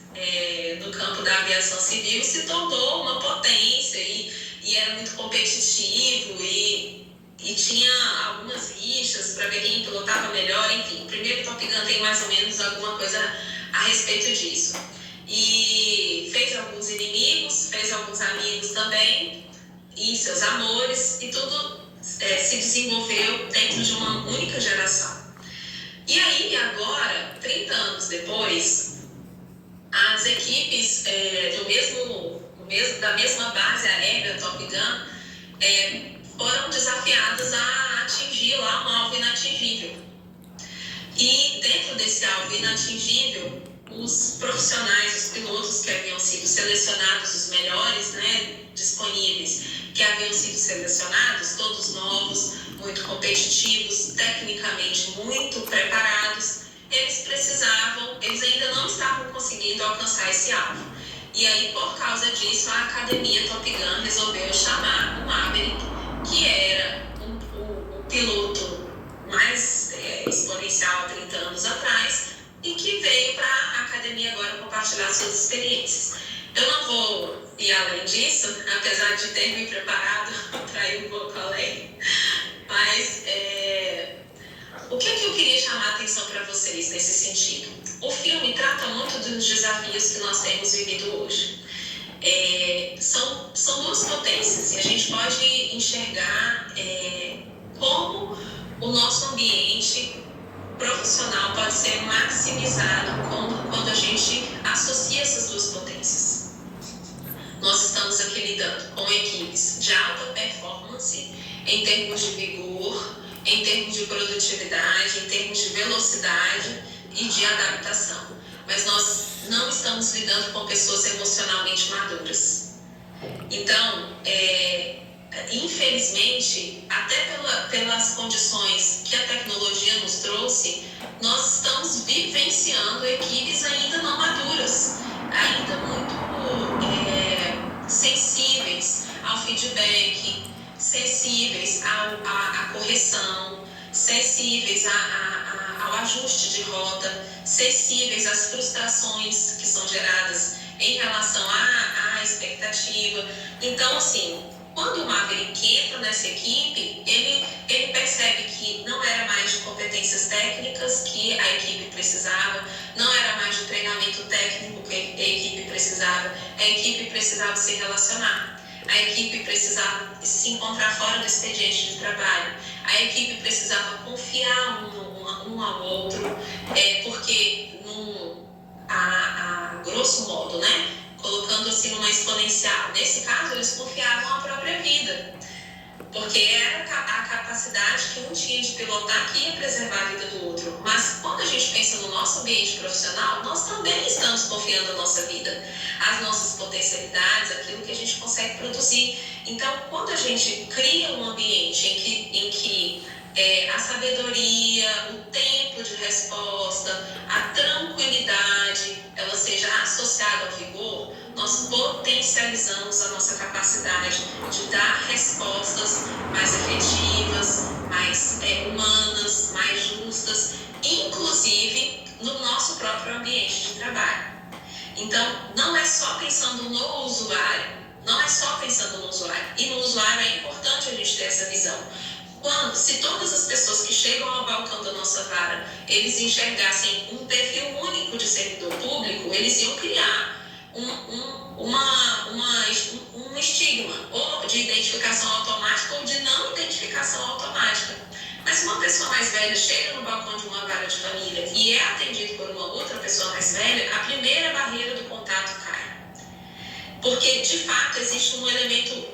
no campo da aviação civil e se tornou uma potência e era muito competitivo e tinha algumas rixas para ver quem pilotava melhor, enfim. O primeiro Top Gun tem mais ou menos alguma coisa a respeito disso. E fez alguns inimigos, fez alguns amigos também, e seus amores, e tudo se desenvolveu dentro de uma única geração. E aí, agora, 30 anos depois, as equipes da mesma base aérea, Top Gun, foram desafiadas a atingir lá um alvo inatingível. E dentro desse alvo inatingível, os profissionais, os pilotos que haviam sido selecionados, os melhores, né, disponíveis, que haviam sido selecionados, todos novos, muito competitivos, tecnicamente muito preparados, eles ainda não estavam conseguindo alcançar esse alvo. E aí, por causa disso, a academia Top Gun resolveu chamar o Maverick, que era o piloto mais exponencial há 30 anos atrás, e que veio para a academia agora compartilhar suas experiências. Eu não vou ir além disso, apesar de ter me preparado para ir um pouco além, mas o que eu queria chamar a atenção para vocês nesse sentido? O filme trata muito dos desafios que nós temos vivido hoje. São duas potências e a gente pode enxergar como o nosso ambiente profissional pode ser maximizado quando a gente associa essas duas potências. Nós estamos aqui lidando com equipes de alta performance em termos de vigor, em termos de produtividade, em termos de velocidade e de adaptação. Mas nós não estamos lidando com pessoas emocionalmente maduras. Então, infelizmente, até pelas condições que a tecnologia nos trouxe, nós estamos vivenciando equipes ainda não maduras, ainda muito sensíveis ao feedback, sensíveis à correção, sensíveis ao ajuste de rota, sensíveis às frustrações que são geradas em relação à expectativa. Então, assim, quando o Maverick entra nessa equipe, ele percebe que não era mais de competências técnicas que a equipe precisava, não era mais de treinamento técnico que a equipe precisava se relacionar. A equipe precisava se encontrar fora do expediente de trabalho. A equipe precisava confiar um ao outro, porque, a grosso modo, né, colocando assim numa exponencial, nesse caso eles confiavam a própria vida, porque era a capacidade que um tinha de pilotar que ia preservar a vida do outro. Mas quando a gente pensa no nosso ambiente profissional, nós também estamos confiando a nossa vida, as nossas potencialidades, aquilo que a gente consegue produzir. Então, quando a gente cria um ambiente em que a sabedoria, o tempo de resposta, a tranquilidade, ela seja associada ao vigor, nós potencializamos a nossa capacidade de dar respostas mais efetivas, mais humanas, mais justas, inclusive no nosso próprio ambiente de trabalho. Então, não é só pensando no usuário, e no usuário é importante a gente ter essa visão. Se todas as pessoas que chegam ao balcão da nossa vara, eles enxergassem um perfil único de servidor público, eles iam criar um estigma, ou de identificação automática ou de não identificação automática. Mas se uma pessoa mais velha chega no balcão de uma vara de família e é atendido por uma outra pessoa mais velha, a primeira barreira do contato cai. Porque, de fato, existe um elemento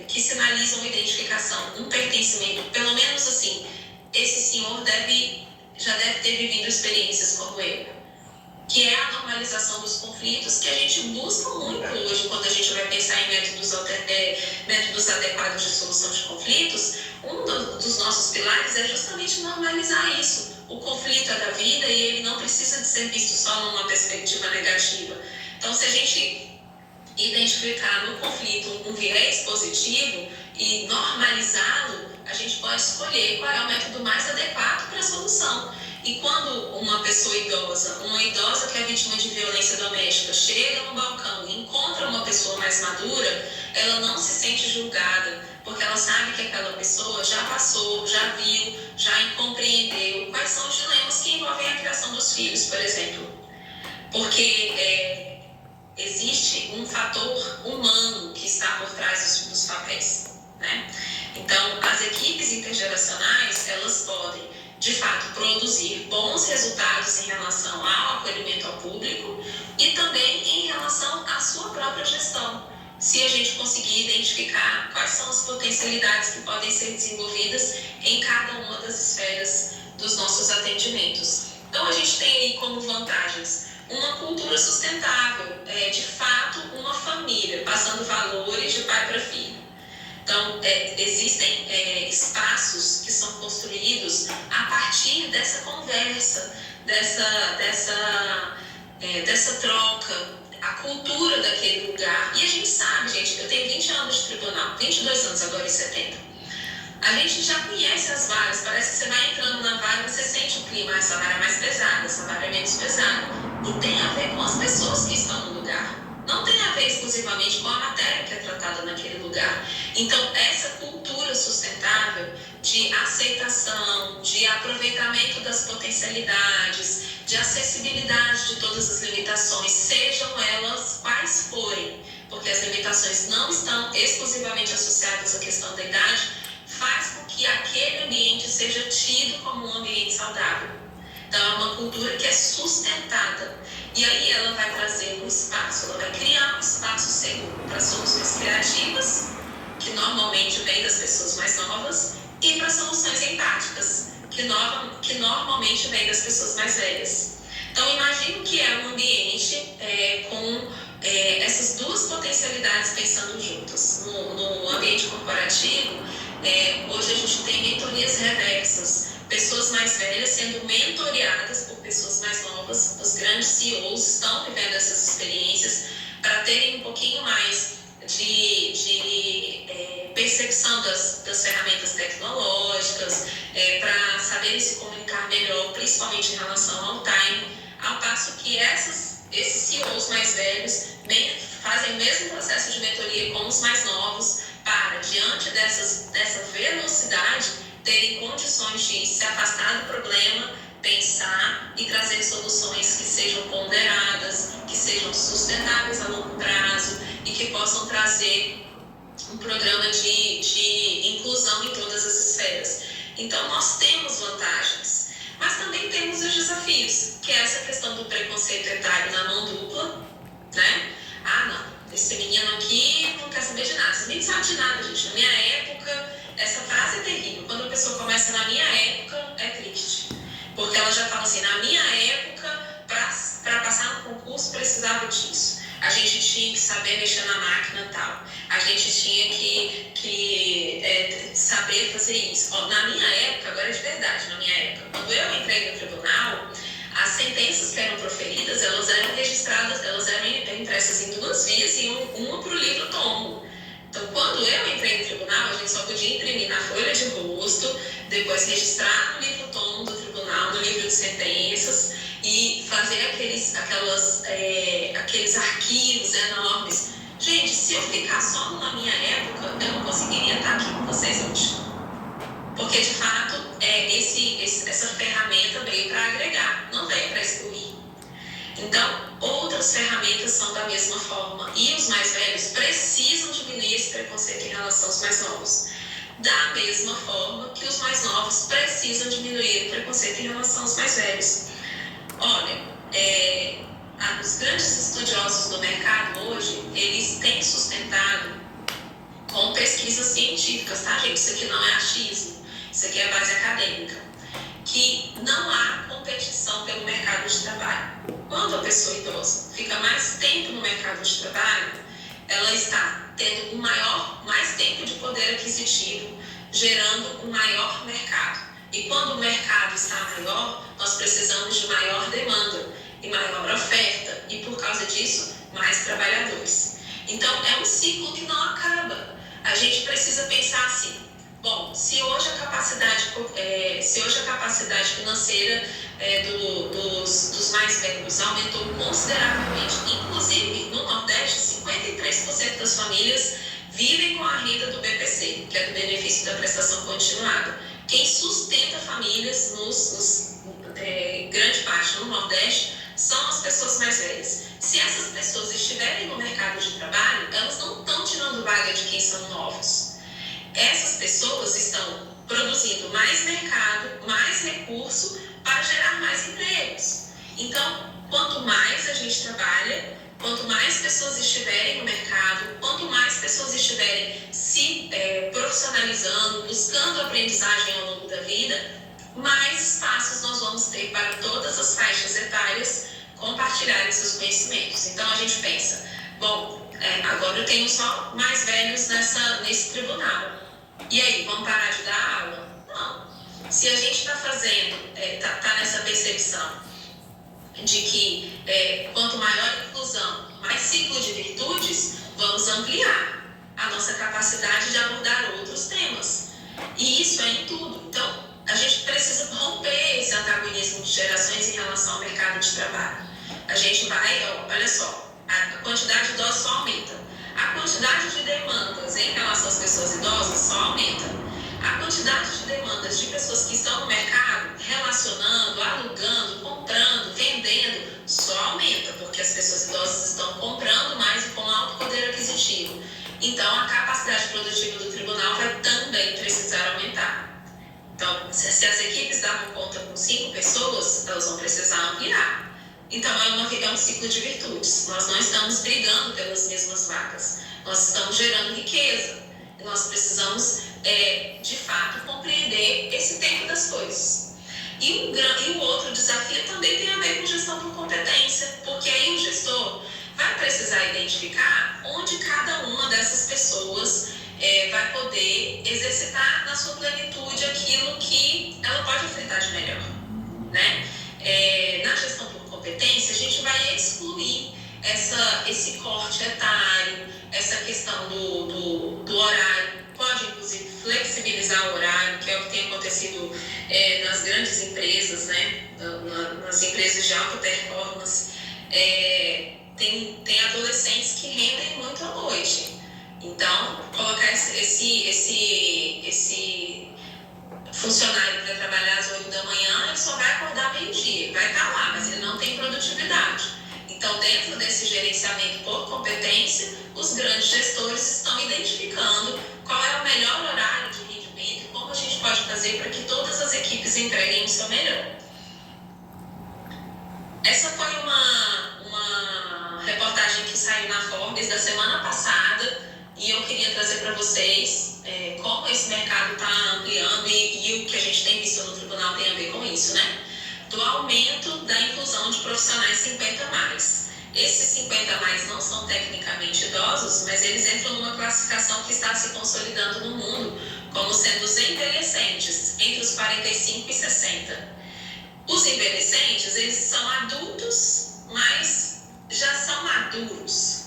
que sinaliza uma identificação, um pertencimento. Pelo menos assim, esse senhor já deve ter vivido experiências como eu, que é a normalização dos conflitos, que a gente busca muito hoje quando a gente vai pensar em métodos adequados de solução de conflitos. Um dos nossos pilares é justamente normalizar isso. O conflito é da vida e ele não precisa de ser visto só numa perspectiva negativa. Então, se a gente identificar no conflito um viés positivo e normalizá-lo, a gente pode escolher qual é o método mais adequado para a solução. E quando uma pessoa uma idosa que é vítima de violência doméstica, chega no balcão e encontra uma pessoa mais madura, ela não se sente julgada, porque ela sabe que aquela pessoa já passou, já viu, já compreendeu quais são os dilemas que envolvem a criação dos filhos, por exemplo. Porque existe um fator humano que está por trás dos papéis, né? Então, as equipes intergeracionais, elas podem, de fato, produzir bons resultados em relação ao acolhimento ao público e também em relação à sua própria gestão, se a gente conseguir identificar quais são as potencialidades que podem ser desenvolvidas em cada uma das esferas dos nossos atendimentos. Então, a gente tem aí como vantagens uma cultura sustentável, de fato, uma família, passando valores de pai para filho. Então, existem espaços que são construídos a partir dessa conversa, dessa troca, a cultura daquele lugar. E a gente sabe, gente, eu tenho 20 anos de tribunal, 22 anos agora em setembro. A gente já conhece as varas, parece que você vai entrando na vara, você sente o clima, essa vara é mais pesada, essa vara é menos pesada. E tem a ver com as pessoas que estão no lugar. Não tem a ver exclusivamente com a matéria que é tratada naquele lugar. Então, essa cultura sustentável de aceitação, de aproveitamento das potencialidades, de acessibilidade de todas as limitações, sejam elas quais forem, porque as limitações não estão exclusivamente associadas à questão da idade, faz com que aquele ambiente seja tido como um ambiente saudável. Então, é uma cultura que é sustentada. E aí ela vai trazer um espaço, ela vai criar um espaço seguro para soluções criativas, que normalmente vem das pessoas mais novas, e para soluções empáticas, que normalmente vem das pessoas mais velhas. Então, imagino que é um ambiente com essas duas potencialidades pensando juntas. No ambiente corporativo, hoje a gente tem mentorias reversas, pessoas mais velhas sendo mentoreadas por pessoas mais novas. Os grandes CEOs estão vivendo essas experiências para terem um pouquinho mais de percepção das ferramentas tecnológicas, para saberem se comunicar melhor, principalmente em relação ao time, ao passo que esses CEOs mais velhos fazem o mesmo processo de mentoria com os mais novos, para, diante dessa velocidade, terem condições de se afastar do problema, pensar e trazer soluções que sejam ponderadas, que sejam sustentáveis a longo prazo e que possam trazer um programa de inclusão em todas as esferas. Então, nós temos vantagens, mas também temos os desafios, que é essa questão do preconceito etário na mão dupla, né? Ah, não, esse menino aqui não quer saber de nada, você nem sabe de nada, gente. Na minha época, essa frase é terrível. Quando a pessoa começa na minha época, é triste. Porque ela já fala assim, na minha época, para passar no concurso, precisava disso. a gente tinha que saber mexer na máquina e tal, a gente tinha que saber fazer isso. Na minha época, agora é de verdade, na minha época, quando eu entrei no tribunal, as sentenças que eram proferidas, elas eram registradas, elas eram impressas em 2 vias e uma para o livro tombo. Então, quando eu entrei no tribunal, a gente só podia imprimir na folha de rosto, depois registrar no livro tombo do tribunal, no livro de sentenças, e fazer aqueles arquivos enormes. Gente, se eu ficar só na minha época, eu não conseguiria estar aqui com vocês hoje. Porque, de fato, essa ferramenta veio para agregar, não veio para excluir. Então, outras ferramentas são da mesma forma. E os mais velhos precisam diminuir esse preconceito em relação aos mais novos. Da mesma forma que os mais novos precisam diminuir o preconceito em relação aos mais velhos. Olha, os grandes estudiosos do mercado hoje, eles têm sustentado com pesquisas científicas, tá, gente? Isso aqui não é achismo, isso aqui é base acadêmica, que não há competição pelo mercado de trabalho. Quando a pessoa idosa fica mais tempo no mercado de trabalho, ela está tendo mais tempo de poder aquisitivo, gerando um maior mercado. E quando o mercado está maior, nós precisamos de maior demanda e maior oferta, e por causa disso, mais trabalhadores. Então, é um ciclo que não acaba. A gente precisa pensar assim, bom, se hoje a capacidade financeira dos mais velhos aumentou consideravelmente, inclusive no Nordeste, 53% das famílias vivem com a renda do BPC, que é do benefício da prestação continuada. Quem sustenta famílias, grande parte no Nordeste, são as pessoas mais velhas. Se essas pessoas estiverem no mercado de trabalho, elas não estão tirando vaga de quem são novos. Essas pessoas estão produzindo mais mercado, mais recurso para gerar mais empregos. Então, quanto mais a gente trabalha, quanto mais pessoas estiverem no mercado, quanto mais pessoas estiverem se profissionalizando, buscando aprendizagem ao longo da vida, mais espaços nós vamos ter para todas as faixas etárias compartilharem seus conhecimentos. Então a gente pensa, bom, agora eu tenho só mais velhos nesse tribunal. E aí, vamos parar de dar aula? Não. Se a gente está fazendo, está nessa percepção de que quanto maior a inclusão, mais ciclo de virtudes, vamos ampliar a nossa capacidade de abordar outros temas. E isso é em tudo. Então, a gente precisa romper esse antagonismo de gerações em relação ao mercado de trabalho. A gente vai, olha só, a quantidade de idosos só aumenta. A quantidade de demandas em relação às pessoas idosas só aumenta. A quantidade de demandas de pessoas que estão no mercado, relacionando, alugando, comprando, vendendo, só aumenta, porque as pessoas idosas estão comprando mais e com alto poder aquisitivo. Então, a capacidade produtiva do tribunal vai também precisar aumentar. Então, se as equipes davam conta com 5 pessoas, elas vão precisar ampliar. Então, é um ciclo de virtudes. Nós não estamos brigando pelas mesmas vagas. Nós estamos gerando riqueza. E nós precisamos, de fato, compreender esse tempo das coisas. E o outro desafio também tem a ver com gestão por competência, porque aí o gestor vai precisar identificar onde cada uma dessas pessoas vai poder exercitar na sua plenitude aquilo que ela pode enfrentar de melhor, né? Na gestão por competência, a gente vai excluir esse corte etário, essa questão do horário, pode inclusive flexibilizar o horário, que é o que tem acontecido nas grandes empresas, né? Nas empresas de alta performance. Tem adolescentes que rendem muito à noite. Então, colocar esse funcionário para trabalhar às 8 da manhã, ele só vai acordar meio-dia, vai estar lá, mas ele não tem produtividade. Então, dentro desse gerenciamento por competência, os grandes gestores estão identificando qual é o melhor horário de rendimento e como a gente pode fazer para que todas as equipes entreguem o seu melhor. Essa foi uma reportagem que saiu na Forbes da semana passada e eu queria trazer para vocês como esse mercado está ampliando e o que a gente tem visto no tribunal tem a ver com isso, né? Do aumento da inclusão de profissionais 50+. Esses 50 a mais não são tecnicamente idosos, mas eles entram numa classificação que está se consolidando no mundo como sendo os envelhecentes, entre os 45 e 60. Os envelhecentes, eles são adultos, mas já são maduros.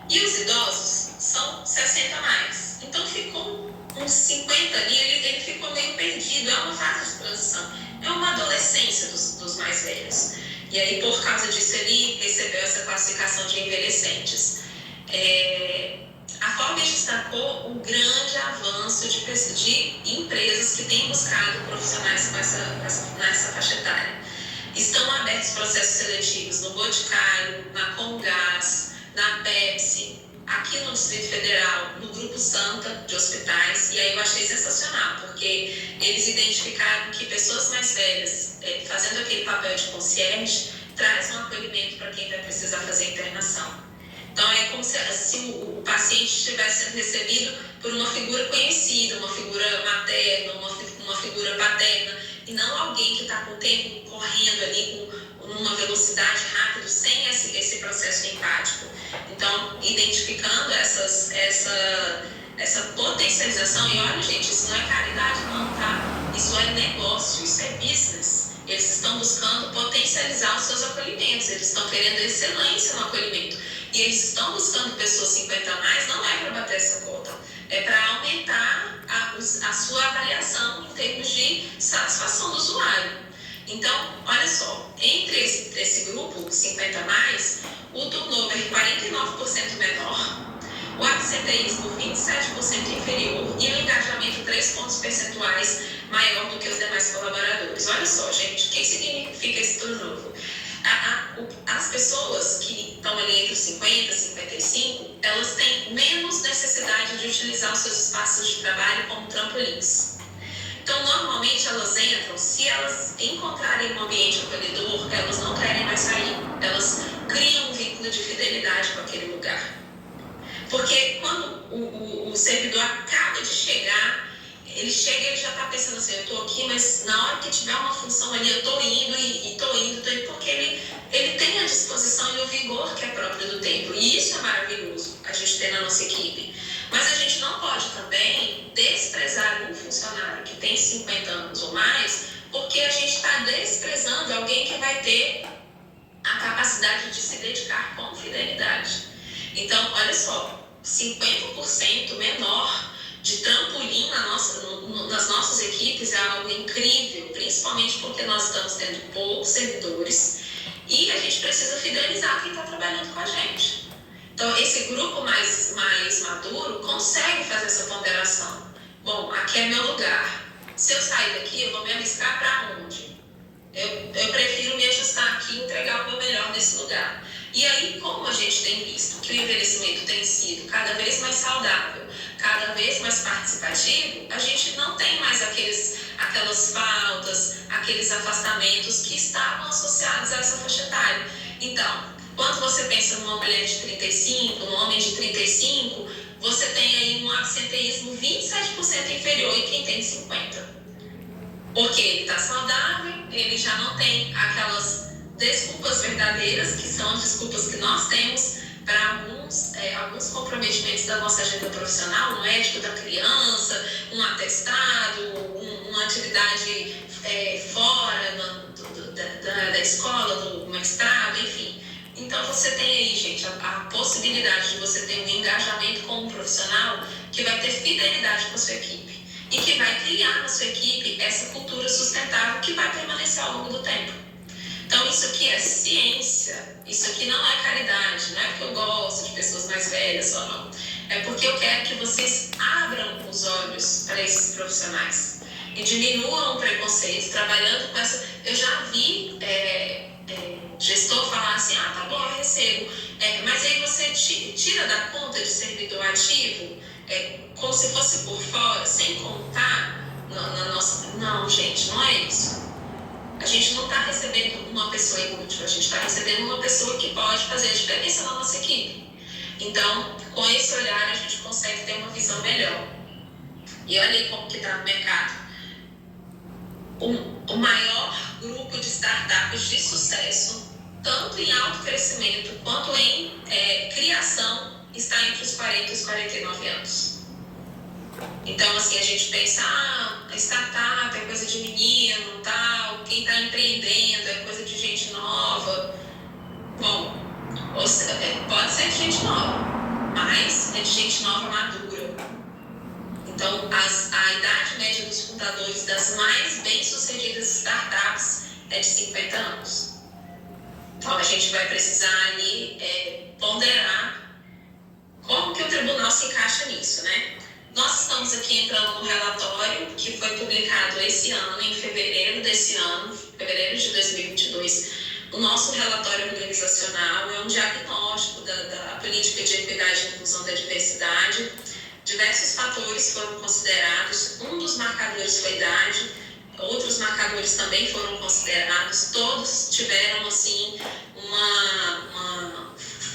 E os idosos são 60 a mais. Então ficou uns 50 ali, ele ficou meio perdido. É uma fase de transição, é uma adolescência dos mais velhos. E aí, por causa disso, ele recebeu essa classificação de envelhecentes. A Forbes destacou um grande avanço de empresas que têm buscado profissionais nessa faixa etária. Estão abertos processos seletivos no Boticário, na Comgás, na Pepsi, aqui no Distrito Federal, no Grupo Santa de hospitais. E aí eu achei sensacional, porque eles identificaram que pessoas mais velhas, fazendo aquele papel de concierge, traz um acolhimento para quem vai precisar fazer internação. Então, é como se o paciente estivesse sendo recebido por uma figura conhecida, uma figura materna, uma figura paterna, e não alguém que está com o tempo correndo ali, com uma velocidade rápida, sem esse processo empático. Então, identificando essa potencialização, e olha, gente, isso não é caridade não, tá? Isso é negócio, isso é business. Eles estão buscando potencializar os seus acolhimentos, eles estão querendo excelência no acolhimento. E eles estão buscando pessoas 50 a mais, não é para bater essa cota, é para aumentar a sua avaliação em termos de satisfação do usuário. Então, olha só, entre esse grupo, 50 a mais, o turnover 49% menor, o absenteísmo 27% inferior e o engajamento 3 pontos percentuais maior do que os demais colaboradores. Olha só, gente, o que significa esse turnover? As pessoas que estão ali entre os 50 e 55, elas têm menos necessidade de utilizar os seus espaços de trabalho como trampolins. Então, normalmente, elas entram, se elas encontrarem um ambiente acolhedor, elas não querem mais sair. Elas criam um vínculo de fidelidade com aquele lugar. Porque quando o servidor acaba de chegar, ele chega e ele já está pensando assim, eu estou aqui, mas na hora que tiver uma função ali, eu estou indo e estou indo, porque ele tem a disposição e o vigor que é próprio do tempo. E isso é maravilhoso, a gente ter na nossa equipe. Mas a gente não pode também desprezar um funcionário que tem 50 anos ou mais, porque a gente está desprezando alguém que vai ter a capacidade de se dedicar com fidelidade. Então, olha só, 50% menor de trampolim nas nossas equipes é algo incrível, principalmente porque nós estamos tendo poucos servidores e a gente precisa fidelizar quem está trabalhando com a gente. Então, esse grupo mais maduro consegue fazer essa ponderação. Bom, aqui é meu lugar. Se eu sair daqui, eu vou me arriscar para onde? Eu prefiro me ajustar aqui e entregar o meu melhor nesse lugar. E aí, como a gente tem visto que o envelhecimento tem sido cada vez mais saudável, cada vez mais participativo, a gente não tem mais aquelas faltas, aqueles afastamentos que estavam associados a essa faixa etária. Então, quando você pensa numa mulher de 35, num homem de 35, você tem aí um absenteísmo 27% inferior em quem tem 50. Porque ele está saudável, ele já não tem aquelas desculpas verdadeiras, que são as desculpas que nós temos para alguns comprometimentos da nossa agenda profissional, um médico da criança, um atestado, uma atividade fora da escola, do mestrado, enfim. Então você tem aí, gente, a possibilidade de você ter um engajamento com um profissional que vai ter fidelidade com a sua equipe e que vai criar na sua equipe essa cultura sustentável que vai permanecer ao longo do tempo. Então, isso aqui é ciência, isso aqui não é caridade, não é porque eu gosto de pessoas mais velhas ou não. É porque eu quero que vocês abram os olhos para esses profissionais e diminuam o preconceito, trabalhando com essa... Eu já vi gestor falar assim, tá bom, eu recebo, mas aí você tira da conta de servidor ativo, como se fosse por fora, sem contar na nossa... Não, gente, não é isso. A gente não está recebendo uma pessoa inútil, a gente está recebendo uma pessoa que pode fazer a diferença na nossa equipe. Então, com esse olhar, a gente consegue ter uma visão melhor. E olha aí como que está no mercado. O maior grupo de startups de sucesso tanto em autocrescimento quanto em criação, está entre os 40 e os 49 anos. Então, assim, a gente pensa, startup é coisa de menino, tal, quem está empreendendo é coisa de gente nova. Bom, pode ser de gente nova, mas é de gente nova madura. Então, a idade média dos fundadores das mais bem-sucedidas startups é de 50 anos. Então, a gente vai precisar ali ponderar como que o tribunal se encaixa nisso, né? Nós estamos aqui entrando no relatório que foi publicado esse ano, em fevereiro desse ano, fevereiro de 2022. O nosso relatório organizacional é um diagnóstico da política de equidade, inclusão da diversidade. Diversos fatores foram considerados, um dos marcadores foi idade, outros marcadores também foram considerados, todos tiveram, assim,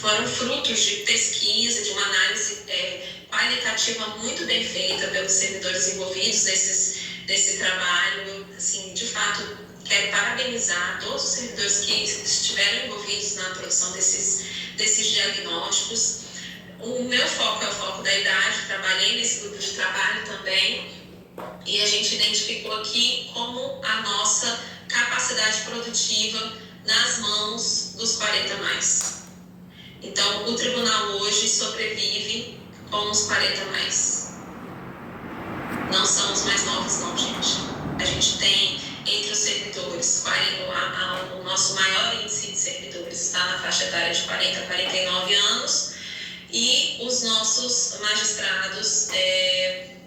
foram frutos de pesquisa, de uma análise qualitativa muito bem feita pelos servidores envolvidos nesse trabalho. Assim, de fato, quero parabenizar todos os servidores que estiveram envolvidos na produção desses diagnósticos. O meu foco é o foco da idade, trabalhei nesse grupo de trabalho também, e a gente identificou aqui como a nossa capacidade produtiva nas mãos dos 40 mais. Então, o tribunal hoje sobrevive com os 40 mais. Não são os mais novos, não, gente. A gente tem, entre os servidores, o nosso maior índice de servidores está na faixa etária de 40 a 49 anos, e os nossos magistrados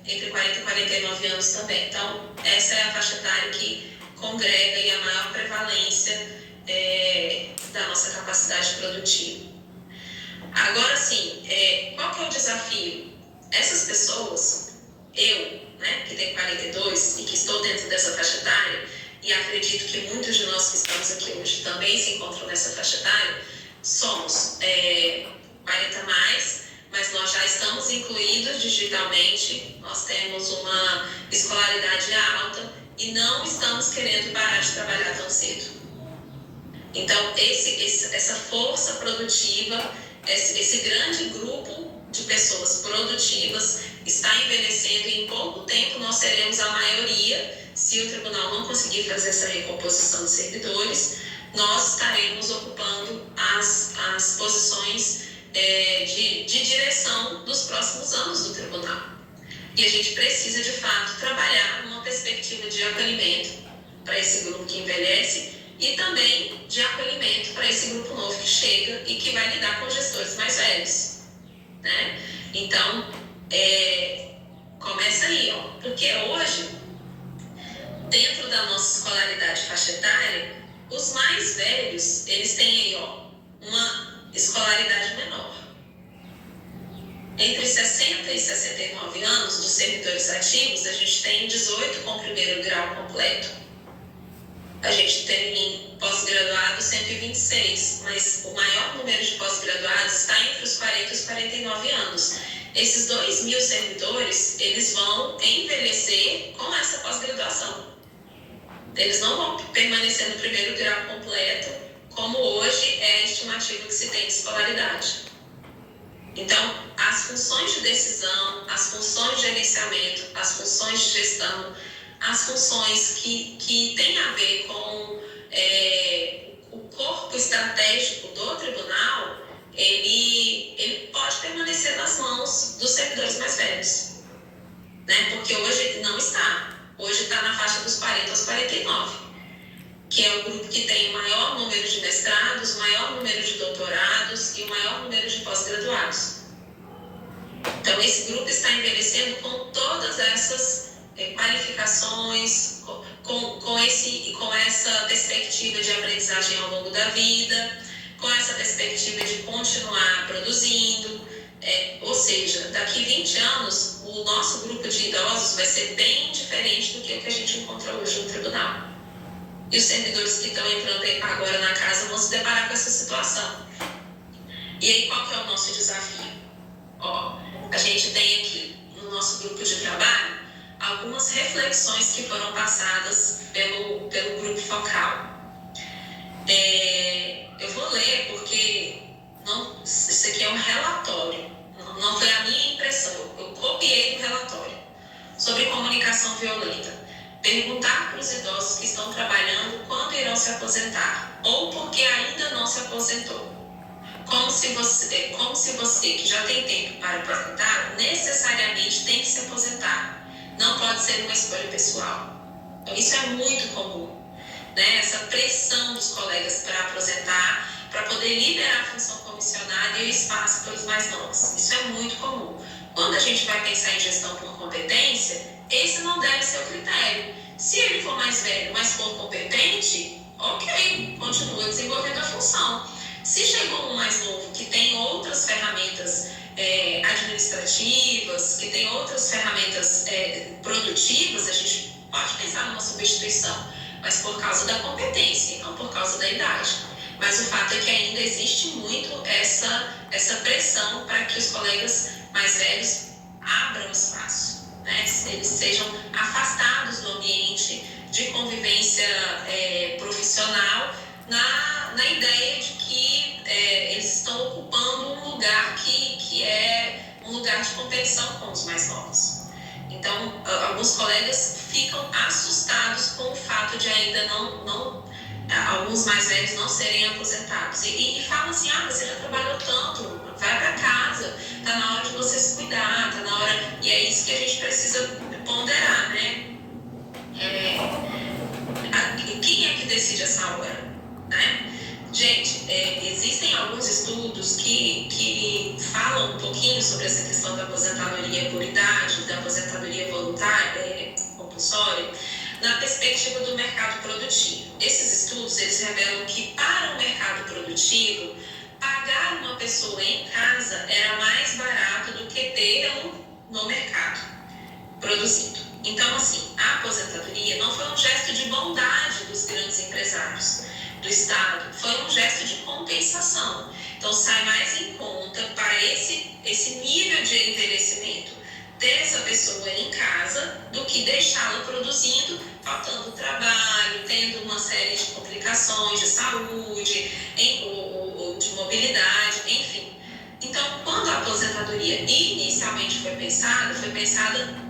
entre 40 e 49 anos também. Então, essa é a faixa etária que congrega e a maior prevalência da nossa capacidade produtiva. Agora, sim, qual que é o desafio? Essas pessoas, eu, né, que tenho 42 e que estou dentro dessa faixa etária, e acredito que muitos de nós que estamos aqui hoje também se encontram nessa faixa etária, somos 40 mais, mas nós já estamos incluídos digitalmente, nós temos uma escolaridade alta e não estamos querendo parar de trabalhar tão cedo. Então, essa força produtiva, esse grande grupo de pessoas produtivas está envelhecendo, e em pouco tempo nós seremos a maioria. Se o tribunal não conseguir fazer essa recomposição de servidores, nós estaremos ocupando as posições de direção dos próximos anos do tribunal. E a gente precisa, de fato, trabalhar numa perspectiva de acolhimento para esse grupo que envelhece e também de acolhimento para esse grupo novo que chega e que vai lidar com gestores mais velhos, né? Então, começa aí, ó, porque hoje, dentro da nossa escolaridade faixa etária, os mais velhos, eles têm aí, ó, uma escolaridade menor. Entre 60 e 69 anos dos servidores ativos, a gente tem 18 com primeiro grau completo. A gente tem pós-graduados 126, mas o maior número de pós-graduados está entre os 40 e os 49 anos. Esses 2.000 servidores, eles vão envelhecer com essa pós-graduação. Eles não vão permanecer no primeiro grau completo, como hoje é a estimativa que se tem de escolaridade. Então, as funções de decisão, as funções de gerenciamento, as funções de gestão, as funções que têm a ver com o corpo estratégico do tribunal, ele pode permanecer nas mãos dos servidores mais velhos, né? Porque hoje não está. Hoje está na faixa dos 40 aos 49, que é o grupo que tem o maior número de mestrados, o maior número de doutorados e o maior número de pós-graduados. Então, esse grupo está envelhecendo com todas essas qualificações, com essa perspectiva de aprendizagem ao longo da vida, com essa perspectiva de continuar produzindo. Ou seja, daqui 20 anos, o nosso grupo de idosos vai ser bem diferente do que o que a gente encontra hoje no tribunal. E os servidores que estão entrando agora na casa vão se deparar com essa situação. E aí, qual que é o nosso desafio? Ó, a gente tem aqui no nosso grupo de trabalho algumas reflexões que foram passadas pelo grupo focal. eu vou ler porque isso aqui é um relatório, não foi a minha impressão, eu copiei do relatório sobre comunicação violenta. Perguntar para os idosos que estão trabalhando quando irão se aposentar ou porque ainda não se aposentou. Como se você que já tem tempo para aposentar, necessariamente tem que se aposentar. Não pode ser uma escolha pessoal. Então, isso é muito comum, né? Essa pressão dos colegas para aposentar, para poder liberar a função comissionada e o espaço para os mais novos. Isso é muito comum. Quando a gente vai pensar em gestão por competência, esse não deve ser o critério. Se ele for mais velho, mas for competente, ok, continua desenvolvendo a função. Se chegou um mais novo que tem outras ferramentas administrativas, que tem outras ferramentas produtivas, a gente pode pensar numa substituição, mas por causa da competência, não por causa da idade. Mas o fato é que ainda existe muito essa pressão para que os colegas mais velhos abram espaço, né? Eles sejam afastados do ambiente de convivência profissional na ideia de que eles estão ocupando um lugar que é um lugar de competição com os mais novos. Então, alguns colegas ficam assustados com o fato de ainda alguns mais velhos não serem aposentados. E falam assim, você já trabalhou tanto, vai para casa, tá na hora de você se cuidar, tá na hora... E é isso que a gente precisa ponderar, né? Quem é que decide essa hora, né? Gente, existem alguns estudos que falam um pouquinho sobre essa questão da aposentadoria por idade, da aposentadoria voluntária, compulsória, na perspectiva do mercado produtivo. Esses estudos, eles revelam que para o mercado produtivo, pagar uma pessoa em casa era mais barato do que tê-lo no mercado produzindo. Então, assim, a aposentadoria não foi um gesto de bondade dos grandes empresários do Estado, foi um gesto de compensação. Então, sai mais em conta para esse nível de envelhecimento ter essa pessoa em casa do que deixá-la produzindo, faltando trabalho, tendo uma série de complicações de saúde, ou de mobilidade, enfim. Então, quando a aposentadoria inicialmente foi pensada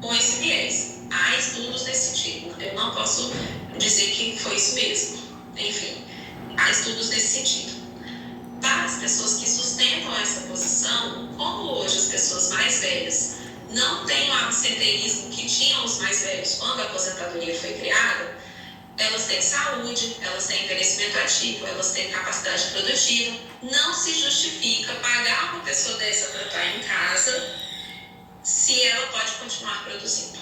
com esse viés. Há estudos desse tipo. Eu não posso dizer que foi isso mesmo. Enfim, há estudos nesse sentido. Para as pessoas que sustentam essa posição, como hoje as pessoas mais velhas não têm o absenteísmo que tinham os mais velhos quando a aposentadoria foi criada, elas têm saúde, elas têm envelhecimento ativo, elas têm capacidade produtiva, não se justifica pagar uma pessoa dessa para estar em casa se ela pode continuar produzindo.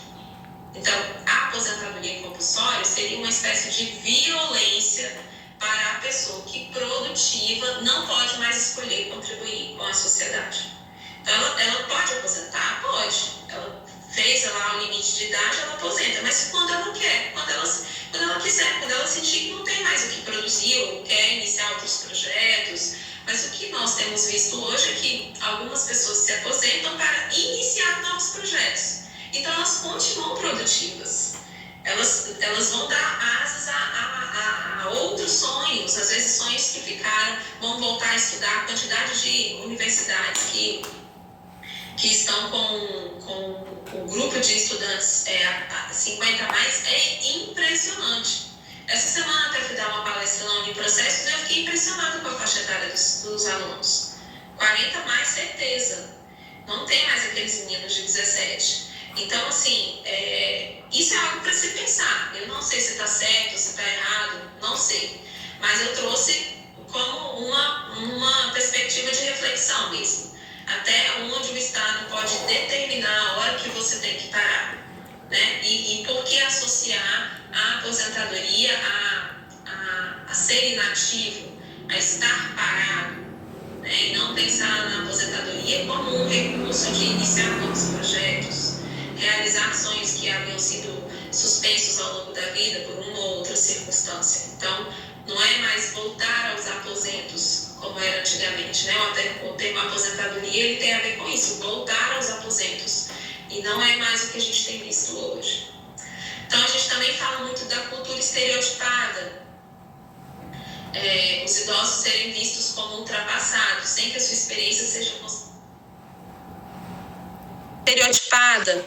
Então, a aposentadoria compulsória seria uma espécie de violência para a pessoa que produtiva não pode mais escolher contribuir com a sociedade. Então, ela pode aposentar? Pode. Ela fez lá o limite de idade, ela aposenta. Mas quando ela quer, quando ela quiser, quando ela sentir que não tem mais o que produzir ou quer iniciar outros projetos. Mas o que nós temos visto hoje é que algumas pessoas se aposentam para iniciar novos projetos. Então, elas continuam produtivas. Elas vão dar asas a outros sonhos, às vezes sonhos que ficaram, vão voltar a estudar. A quantidade de universidades que estão com o grupo de estudantes 50 a mais é impressionante. Essa semana até fui dar uma palestra na Uniprocessos e eu fiquei impressionada com a faixa etária dos alunos. 40 a mais, certeza. Não tem mais aqueles meninos de 17. Então, assim, isso é algo para se pensar. Eu não sei se está certo, se está errado, não sei. Mas eu trouxe como uma perspectiva de reflexão mesmo. Até onde o Estado pode determinar a hora que você tem que parar. Né? E por que associar a aposentadoria a ser inativo, a estar parado, né? E não pensar na aposentadoria como um recurso de iniciar novos projetos, realizar sonhos que haviam sido suspensos ao longo da vida por uma ou outra circunstância. Então, não é mais voltar aos aposentos como era antigamente, né? O termo aposentadoria ele tem a ver com isso, voltar aos aposentos. E não é mais o que a gente tem visto hoje. Então, a gente também fala muito da cultura estereotipada. os idosos serem vistos como ultrapassados, sem que a sua experiência seja estereotipada.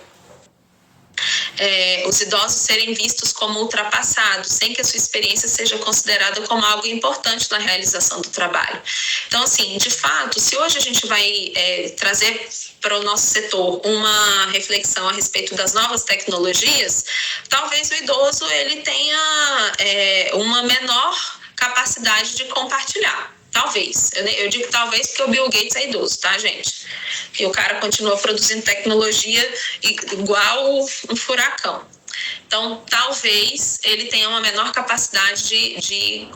Os idosos serem vistos como ultrapassados, sem que a sua experiência seja considerada como algo importante na realização do trabalho. Então, assim, de fato, se hoje a gente vai trazer para o nosso setor uma reflexão a respeito das novas tecnologias, talvez o idoso ele tenha uma menor capacidade de compartilhar. Talvez. Eu digo talvez porque o Bill Gates é idoso, tá, gente? E o cara continua produzindo tecnologia igual um furacão. Então, talvez ele tenha uma menor capacidade de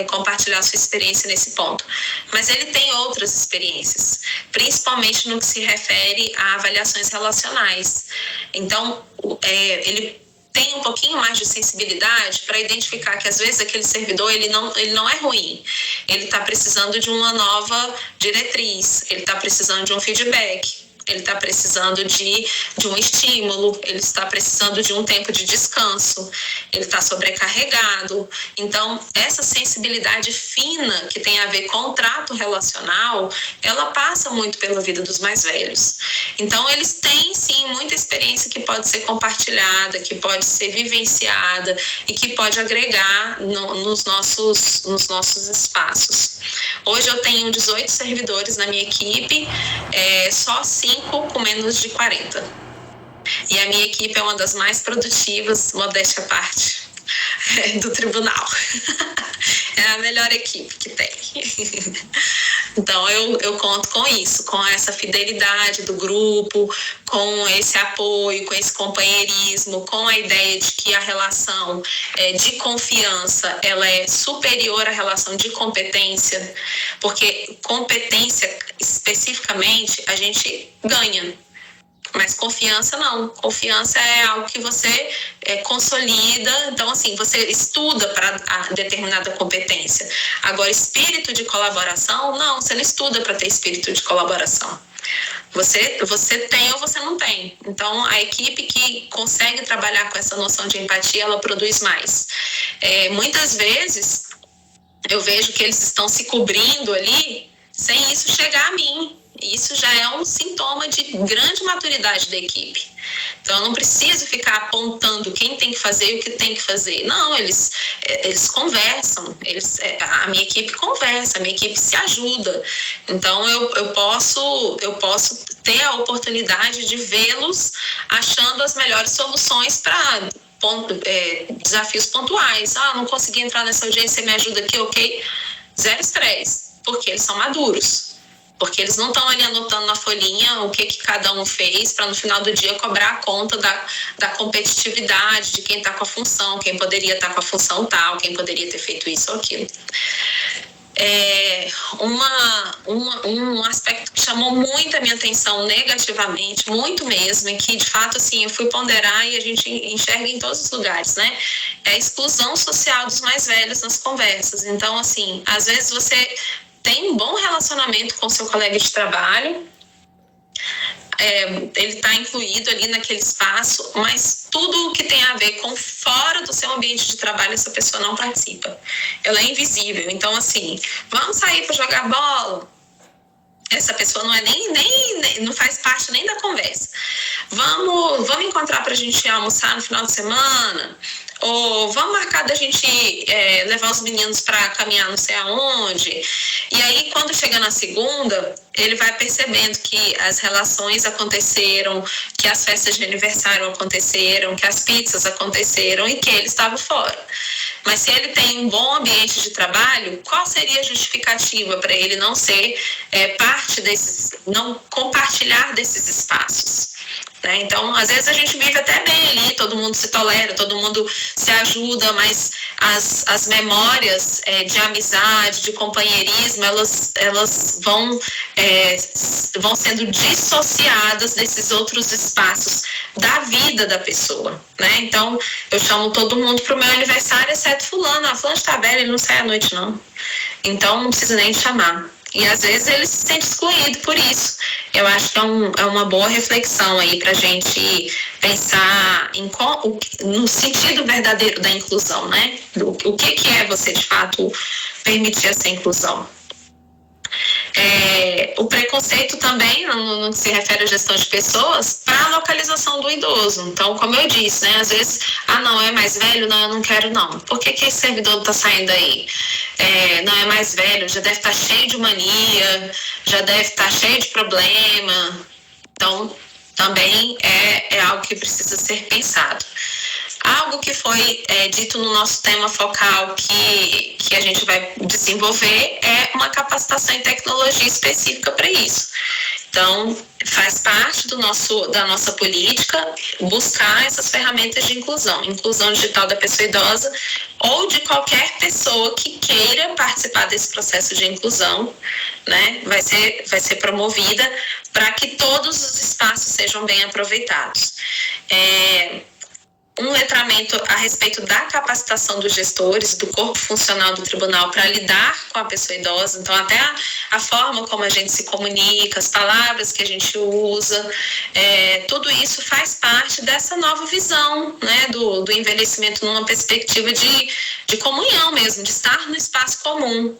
compartilhar sua experiência nesse ponto. Mas ele tem outras experiências, principalmente no que se refere a avaliações relacionais. Então, ele tem um pouquinho mais de sensibilidade para identificar que, às vezes, aquele servidor ele não é ruim. Ele está precisando de uma nova diretriz, ele está precisando de um feedback, ele está precisando de um estímulo, ele está precisando de um tempo de descanso, ele está sobrecarregado. Então, essa sensibilidade fina que tem a ver com o trato relacional, ela passa muito pela vida dos mais velhos. Então, eles têm, sim, muita experiência que pode ser compartilhada, que pode ser vivenciada e que pode agregar nos nossos espaços. Hoje eu tenho 18 servidores na minha equipe, só 5 com menos de 40. E a minha equipe é uma das mais produtivas, modéstia à parte, do tribunal. É a melhor equipe que tem. Então, eu conto com isso, com essa fidelidade do grupo, com esse apoio, com esse companheirismo, com a ideia de que a relação de confiança ela é superior à relação de competência, porque competência, especificamente, a gente ganha. Mas confiança não. Confiança é algo que você consolida. Então, assim, você estuda para determinada competência. Agora, espírito de colaboração, não. Você não estuda para ter espírito de colaboração. Você tem ou você não tem. Então, a equipe que consegue trabalhar com essa noção de empatia, ela produz mais. Muitas vezes, eu vejo que eles estão se cobrindo ali sem isso chegar a mim. Isso já é um sintoma de grande maturidade da equipe. Então, eu não preciso ficar apontando quem tem que fazer e o que tem que fazer. Não, eles conversam, a minha equipe conversa, a minha equipe se ajuda. Então, eu posso ter a oportunidade de vê-los achando as melhores soluções para desafios pontuais. Não consegui entrar nessa audiência, você me ajuda aqui, ok? Zero estresse, porque eles são maduros. Porque eles não estão ali anotando na folhinha o que cada um fez para no final do dia cobrar a conta da competitividade de quem está com a função, quem poderia estar com a função tal, quem poderia ter feito isso ou aquilo. Um aspecto que chamou muito a minha atenção negativamente, muito mesmo, e que de fato assim, eu fui ponderar e a gente enxerga em todos os lugares, né? É a exclusão social dos mais velhos nas conversas. Então, assim, às vezes você tem um bom relacionamento com seu colega de trabalho, ele está incluído ali naquele espaço, mas tudo que tem a ver com fora do seu ambiente de trabalho, essa pessoa não participa. Ela é invisível. Então, assim, vamos sair para jogar bola? Essa pessoa não é nem não faz parte nem da conversa. Vamos encontrar para a gente almoçar no final de semana? Ou vamos marcar da gente levar os meninos para caminhar não sei aonde. E aí, quando chega na segunda, ele vai percebendo que as relações aconteceram, que as festas de aniversário aconteceram, que as pizzas aconteceram e que ele estava fora. Mas se ele tem um bom ambiente de trabalho, qual seria a justificativa para ele não ser não compartilhar desses espaços? Então, às vezes a gente vive até bem ali, todo mundo se tolera, todo mundo se ajuda, mas as memórias de amizade, de companheirismo, elas vão sendo dissociadas desses outros espaços da vida da pessoa, né? Então, eu chamo todo mundo para o meu aniversário, exceto fulano. Fulano está velho, ele não sai à noite, não. Então, não precisa nem chamar. E às vezes ele se sente excluído por isso. Eu acho que é uma boa reflexão aí para a gente pensar no sentido verdadeiro da inclusão, né? O que é você, de fato, permitir essa inclusão. O preconceito também não se refere à gestão de pessoas para a localização do idoso. Então, como eu disse, né, às vezes, não, é mais velho, não, eu não quero não. Por que esse servidor está saindo aí? Não, é mais velho, já deve estar cheio de mania, já deve estar cheio de problema. Então, também é algo que precisa ser pensado. Algo que foi dito no nosso tema focal que a gente vai desenvolver é uma capacitação em tecnologia específica para isso. Então, faz parte da nossa política buscar essas ferramentas de inclusão digital da pessoa idosa ou de qualquer pessoa que queira participar desse processo de inclusão, né? Vai ser promovida para que todos os espaços sejam bem aproveitados. Um letramento a respeito da capacitação dos gestores, do corpo funcional do tribunal para lidar com a pessoa idosa. Então, até a forma como a gente se comunica, as palavras que a gente usa, tudo isso faz parte dessa nova visão, né, do envelhecimento numa perspectiva de comunhão mesmo, de estar no espaço comum,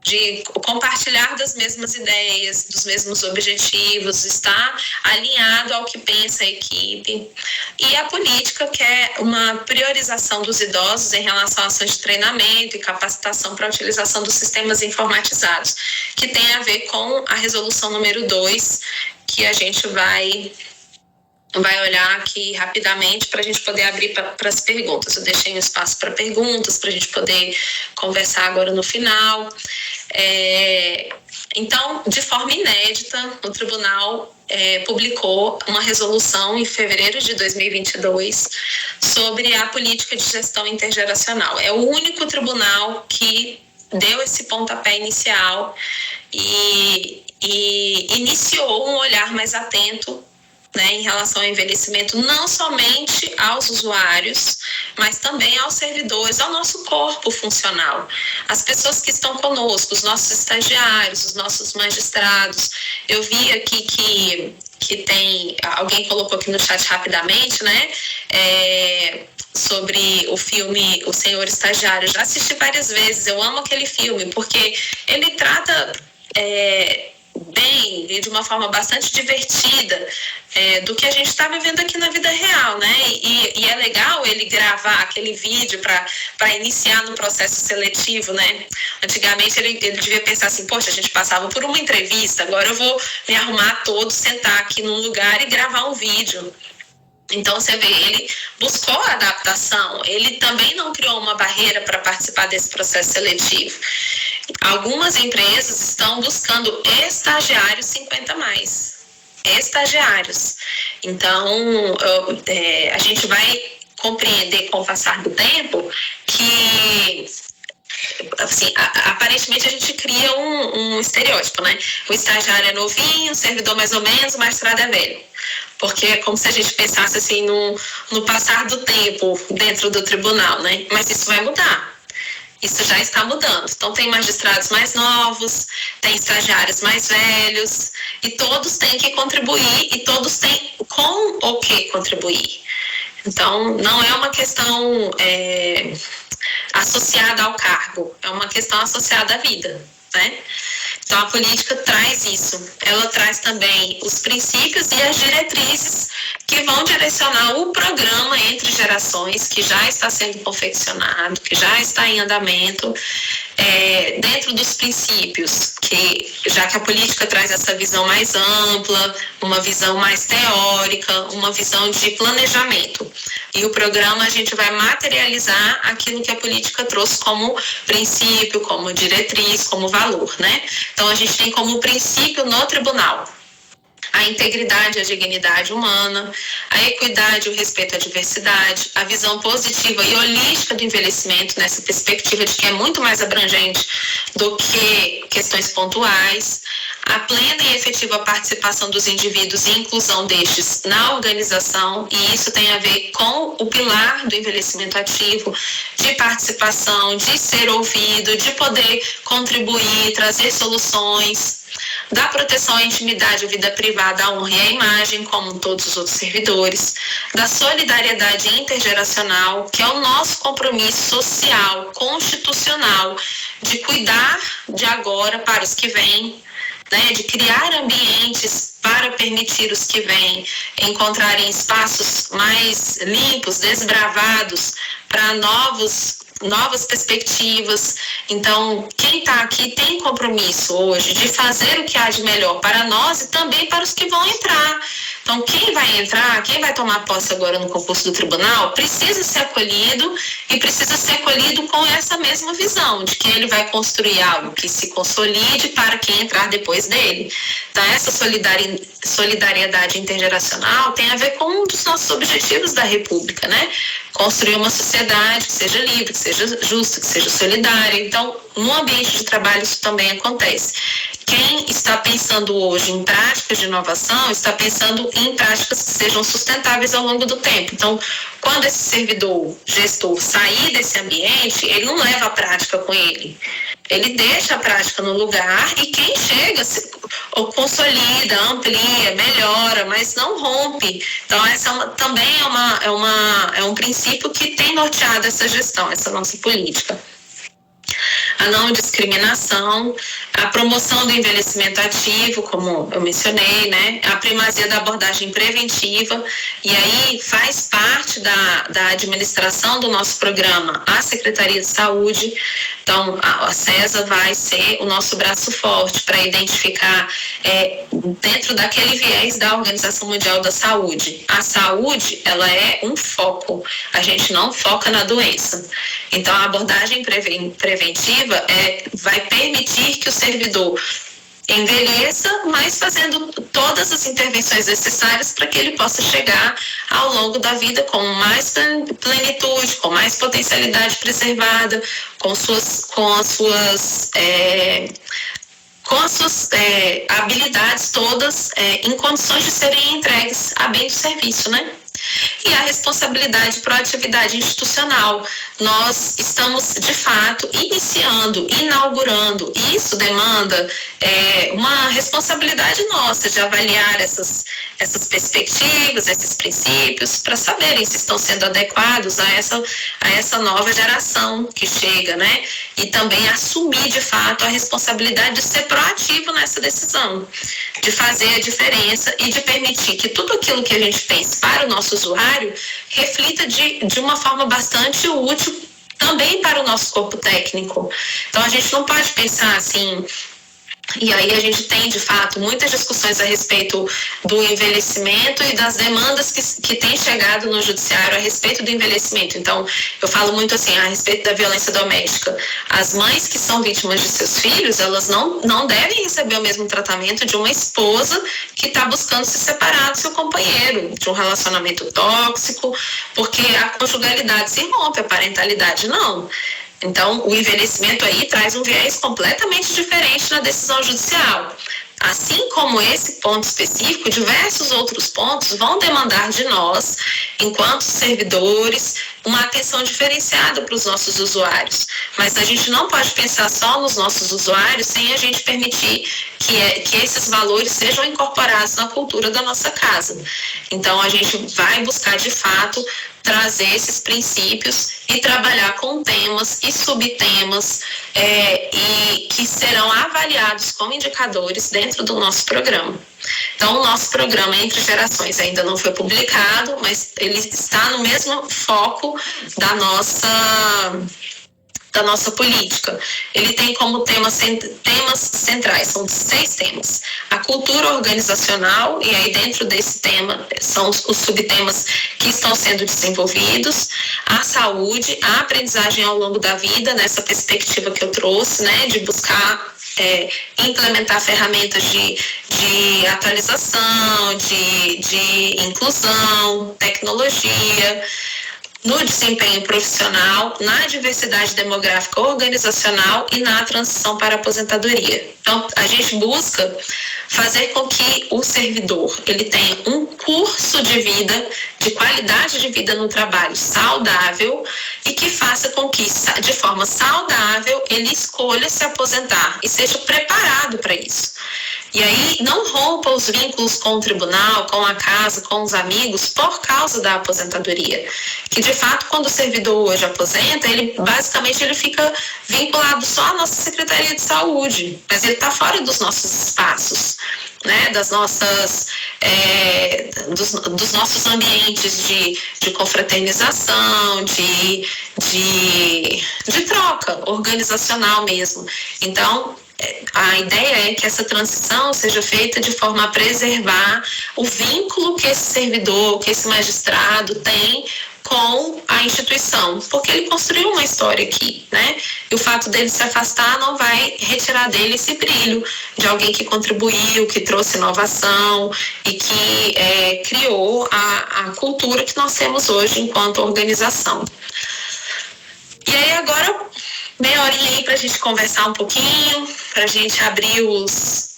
de compartilhar das mesmas ideias, dos mesmos objetivos, estar alinhado ao que pensa a equipe. E a política, que é uma priorização dos idosos em relação a ações de treinamento e capacitação para a utilização dos sistemas informatizados, que tem a ver com a resolução número 2, que a gente vai olhar aqui rapidamente para a gente poder abrir para as perguntas. Eu deixei um espaço para perguntas, para a gente poder conversar agora no final. Então, de forma inédita, o tribunal publicou uma resolução em fevereiro de 2022 sobre a política de gestão intergeracional. É o único tribunal que deu esse pontapé inicial e iniciou um olhar mais atento, né, em relação ao envelhecimento, não somente aos usuários, mas também aos servidores, ao nosso corpo funcional, as pessoas que estão conosco, os nossos estagiários, os nossos magistrados. Eu vi aqui que tem, alguém colocou aqui no chat rapidamente, né, sobre o filme O Senhor Estagiário. Já assisti várias vezes, eu amo aquele filme, porque ele trata bem e de uma forma bastante divertida do que a gente está vivendo aqui na vida real, né? E é legal ele gravar aquele vídeo para iniciar no processo seletivo, né? Antigamente ele devia pensar assim, poxa, a gente passava por uma entrevista, agora eu vou me arrumar todo, sentar aqui num lugar e gravar um vídeo. Então, você vê, ele buscou a adaptação, ele também não criou uma barreira para participar desse processo seletivo. Algumas empresas estão buscando estagiários 50+. Estagiários. Então, a gente vai compreender com o passar do tempo que, assim, aparentemente a gente cria um estereótipo, né? O estagiário é novinho, o servidor mais ou menos, o magistrado é velho. Porque é como se a gente pensasse assim no passar do tempo dentro do tribunal, né? Mas isso vai mudar. Isso já está mudando. Então, tem magistrados mais novos, tem estagiários mais velhos, e todos têm que contribuir, e todos têm com o que contribuir. Então, não é uma questão associada ao cargo, é uma questão associada à vida, né? Então, a política traz isso. Ela traz também os princípios e as diretrizes que vão direcionar o programa Entre Gerações, que já está sendo confeccionado, que já está em andamento, dentro dos princípios, já que a política traz essa visão mais ampla, uma visão mais teórica, uma visão de planejamento. E o programa a gente vai materializar aquilo que a política trouxe como princípio, como diretriz, como valor, né? Então, a gente tem como princípio no tribunal a integridade e a dignidade humana, a equidade e o respeito à diversidade, a visão positiva e holística do envelhecimento, nessa perspectiva de que é muito mais abrangente do que questões pontuais, a plena e efetiva participação dos indivíduos e inclusão destes na organização, e isso tem a ver com o pilar do envelhecimento ativo, de participação, de ser ouvido, de poder contribuir, trazer soluções, da proteção à intimidade, à vida privada, à honra e à imagem, como todos os outros servidores, da solidariedade intergeracional, que é o nosso compromisso social, constitucional, de cuidar de agora para os que vêm, né, de criar ambientes para permitir os que vêm encontrarem espaços mais limpos, desbravados, para novas perspectivas. Então, quem está aqui tem compromisso hoje de fazer o que há de melhor para nós e também para os que vão entrar. Então, quem vai entrar, quem vai tomar posse agora no concurso do tribunal, precisa ser acolhido e precisa ser acolhido com essa mesma visão, de que ele vai construir algo que se consolide para quem entrar depois dele. Então, essa solidariedade intergeracional tem a ver com um dos nossos objetivos da República, né? Construir uma sociedade que seja livre, que seja justa, que seja solidária. Então, no ambiente de trabalho isso também acontece. Quem está pensando hoje em práticas de inovação está pensando em práticas que sejam sustentáveis ao longo do tempo. Então, quando esse servidor, gestor, sair desse ambiente, ele não leva a prática com ele. Ele deixa a prática no lugar e quem chega consolida, amplia, melhora, mas não rompe. Então, essa também é um princípio que tem norteado essa gestão, essa nossa política. A não discriminação, a promoção do envelhecimento ativo, como eu mencionei, né? A primazia da abordagem preventiva, e aí faz parte da administração do nosso programa a Secretaria de Saúde. Então, a CESA vai ser o nosso braço forte para identificar, dentro daquele viés da Organização Mundial da Saúde. A saúde, ela é um foco, a gente não foca na doença. Então, a abordagem preventiva vai permitir que o servidor envelheça, mas fazendo todas as intervenções necessárias para que ele possa chegar ao longo da vida com mais plenitude, com mais potencialidade preservada, com as suas habilidades todas em condições de serem entregues a bem do serviço, né? E a responsabilidade e proatividade institucional. Nós estamos, de fato, inaugurando. Isso demanda uma responsabilidade nossa de avaliar essas perspectivas, esses princípios, para saberem se estão sendo adequados a essa nova geração que chega, né? E também assumir, de fato, a responsabilidade de ser proativo nessa decisão, de fazer a diferença e de permitir que tudo aquilo que a gente pense para o nosso usuário reflita de uma forma bastante útil também para o nosso corpo técnico. Então, a gente não pode pensar assim. E aí a gente tem, de fato, muitas discussões a respeito do envelhecimento e das demandas que têm chegado no judiciário a respeito do envelhecimento. Então, eu falo muito assim, a respeito da violência doméstica. As mães que são vítimas de seus filhos, elas não devem receber o mesmo tratamento de uma esposa que está buscando se separar do seu companheiro, de um relacionamento tóxico, porque a conjugalidade se rompe, a parentalidade não. Então, o envelhecimento aí traz um viés completamente diferente na decisão judicial. Assim como esse ponto específico, diversos outros pontos vão demandar de nós, enquanto servidores, uma atenção diferenciada para os nossos usuários. Mas a gente não pode pensar só nos nossos usuários sem a gente permitir que esses valores sejam incorporados na cultura da nossa casa. Então, a gente vai buscar, de fato, trazer esses princípios e trabalhar com temas e subtemas e que serão avaliados como indicadores dentro do nosso programa. Então, o nosso programa Entre Gerações ainda não foi publicado, mas ele está no mesmo foco da nossa política. Ele tem como temas centrais, são 6 temas. A cultura organizacional, e aí dentro desse tema são os subtemas que estão sendo desenvolvidos, a saúde, a aprendizagem ao longo da vida, nessa perspectiva que eu trouxe, né, de buscar implementar ferramentas de atualização, de inclusão, tecnologia, no desempenho profissional, na diversidade demográfica organizacional e na transição para a aposentadoria. Então, a gente busca fazer com que o servidor ele tenha um curso de vida, de qualidade de vida no trabalho saudável e que faça com que, de forma saudável, ele escolha se aposentar e seja preparado para isso. E aí não rompa os vínculos com o tribunal, com a casa, com os amigos, por causa da aposentadoria. Que, de fato, quando o servidor hoje aposenta, ele fica vinculado só à nossa Secretaria de Saúde, mas ele está fora dos nossos espaços, né? Das nossas, dos nossos ambientes de confraternização, de troca organizacional mesmo. Então, a ideia é que essa transição seja feita de forma a preservar o vínculo que esse servidor, que esse magistrado tem com a instituição, porque ele construiu uma história aqui, né? E o fato dele se afastar não vai retirar dele esse brilho de alguém que contribuiu, que trouxe inovação e que criou a cultura que nós temos hoje enquanto organização. E aí agora, meia horinha aí pra gente conversar um pouquinho, pra gente abrir os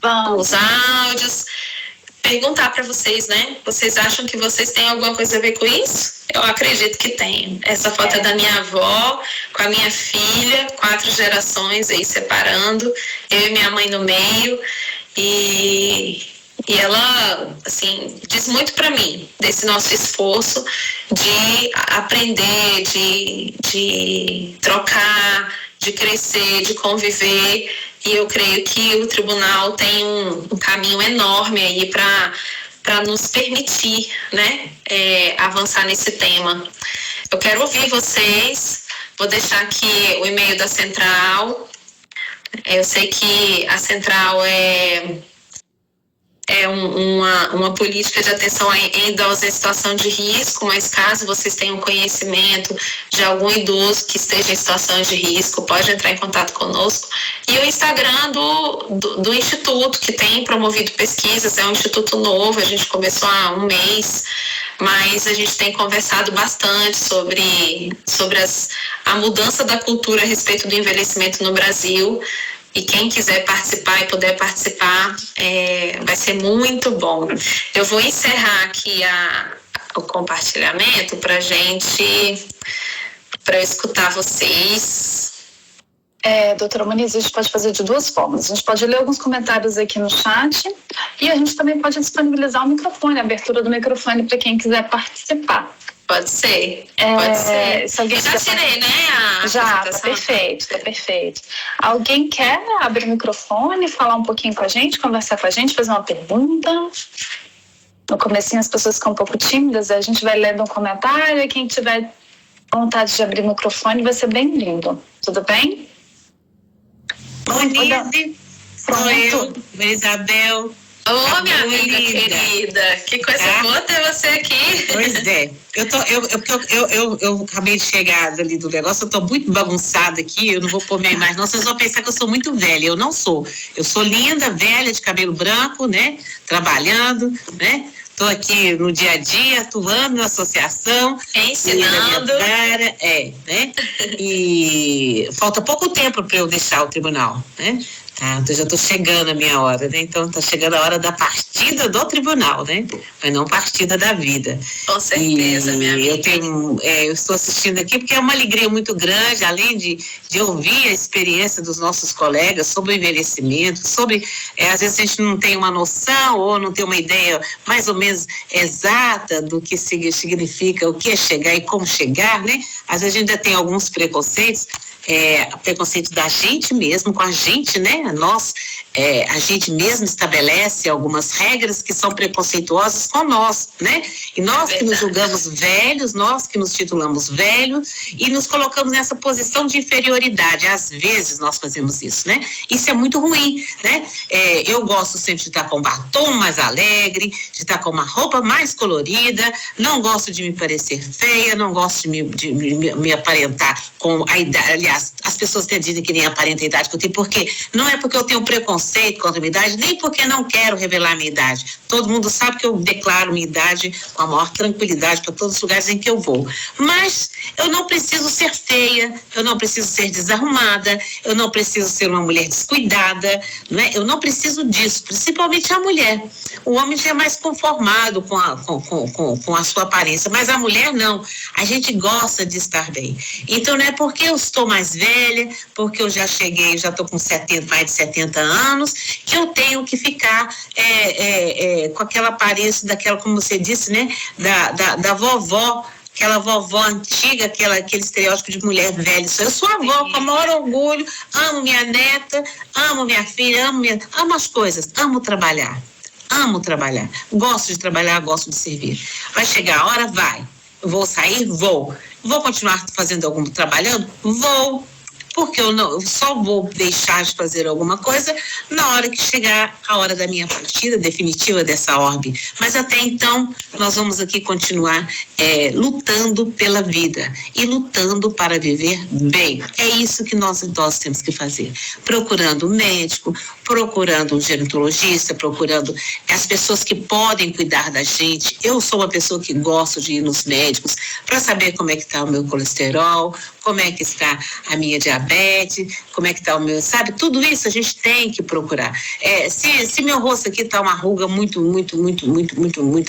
áudios, perguntar para vocês, né? Vocês acham que vocês têm alguma coisa a ver com isso? Eu acredito que tem. Essa foto é da minha avó, com a minha filha, 4 gerações aí separando, eu e minha mãe no meio, e ela, assim, diz muito para mim desse nosso esforço de aprender, de trocar, de crescer, de conviver. E eu creio que o tribunal tem um caminho enorme aí para nos permitir, né, avançar nesse tema. Eu quero ouvir vocês. Vou deixar aqui o e-mail da Central. Eu sei que a Central é uma política de atenção a idosos em situação de risco, mas caso vocês tenham conhecimento de algum idoso que esteja em situação de risco, pode entrar em contato conosco. E o Instagram do Instituto, que tem promovido pesquisas, é um instituto novo, a gente começou há um mês, mas a gente tem conversado bastante sobre a mudança da cultura a respeito do envelhecimento no Brasil. E quem quiser participar e puder participar, vai ser muito bom. Eu vou encerrar aqui o compartilhamento para eu escutar vocês. Doutora Moniz, a gente pode fazer de 2 formas. A gente pode ler alguns comentários aqui no chat e a gente também pode disponibilizar o microfone, a abertura do microfone para quem quiser participar. Pode ser, pode ser. Se alguém já tirei, né? Já, tá perfeito. Alguém quer abrir o microfone, falar um pouquinho com a gente, conversar com a gente, fazer uma pergunta? No comecinho as pessoas ficam um pouco tímidas, a gente vai lendo um comentário e quem tiver vontade de abrir o microfone vai ser bem-vindo. Tudo bem? Bom dia, sou eu, Isabel. Ô, minha amiga querida, que coisa boa ter você aqui. Pois é, eu acabei de chegar ali do negócio, eu tô muito bagunçada aqui, eu não vou pôr minha imagem, não, vocês vão pensar que eu sou muito velha, eu não sou. Eu sou linda, velha, de cabelo branco, né, trabalhando, né, tô aqui no dia a dia, atuando na associação. Ensinando. Né, e falta pouco tempo para eu deixar o tribunal, né. Eu já estou chegando a minha hora, né? Então está chegando a hora da partida do tribunal, né? Mas não partida da vida. Com certeza, minha amiga. Eu estou assistindo aqui porque é uma alegria muito grande, além de ouvir a experiência dos nossos colegas sobre o envelhecimento, sobre, às vezes a gente não tem uma noção ou não tem uma ideia mais ou menos exata do que significa, o que é chegar e como chegar, né? Às vezes a gente ainda tem alguns preconceitos, preconceito da gente mesmo, com a gente, né? A gente mesmo estabelece algumas regras que são preconceituosas com nós, né? E nós que nos julgamos velhos, nós que nos titulamos velhos e nos colocamos nessa posição de inferioridade. Às vezes nós fazemos isso, né? Isso é muito ruim, né? Eu gosto sempre de estar com um batom mais alegre, de estar com uma roupa mais colorida, não gosto de me parecer feia, não gosto de me aparentar com a idade. Aliás, as pessoas têm dito que nem aparenta a idade que eu tenho, porque não é porque eu tenho preconceito contra a minha idade, nem porque não quero revelar a minha idade. Todo mundo sabe que eu declaro minha idade com a maior tranquilidade para todos os lugares em que eu vou. Mas eu não preciso ser feia, eu não preciso ser desarrumada, eu não preciso ser uma mulher descuidada, não é? Eu não preciso disso, principalmente a mulher. O homem já é mais conformado com a sua aparência, mas a mulher não. A gente gosta de estar bem. Então não é porque eu estou mais velha, porque eu já cheguei, já estou com mais de 70 anos, que eu tenho que ficar com aquela aparência daquela, como você disse, né, da vovó, aquela vovó antiga, aquele estereótipo de mulher velha. Eu sou avó, com o maior orgulho, amo minha neta, amo minha filha, amo as coisas, amo trabalhar, gosto de trabalhar, gosto de servir. Vai chegar a hora? Vai. Vou sair? Vou. Vou continuar trabalhando? Vou. Porque eu só vou deixar de fazer alguma coisa na hora que chegar a hora da minha partida definitiva dessa orbe. Mas até então, nós vamos aqui continuar lutando pela vida e lutando para viver bem. É isso que nós idosos temos que fazer. Procurando um médico, procurando um gerontologista, procurando as pessoas que podem cuidar da gente. Eu sou uma pessoa que gosto de ir nos médicos para saber como é que está o meu colesterol, como é que está a minha diabetes, como é que está o meu, sabe? Tudo isso a gente tem que procurar. Se meu rosto aqui está uma ruga muito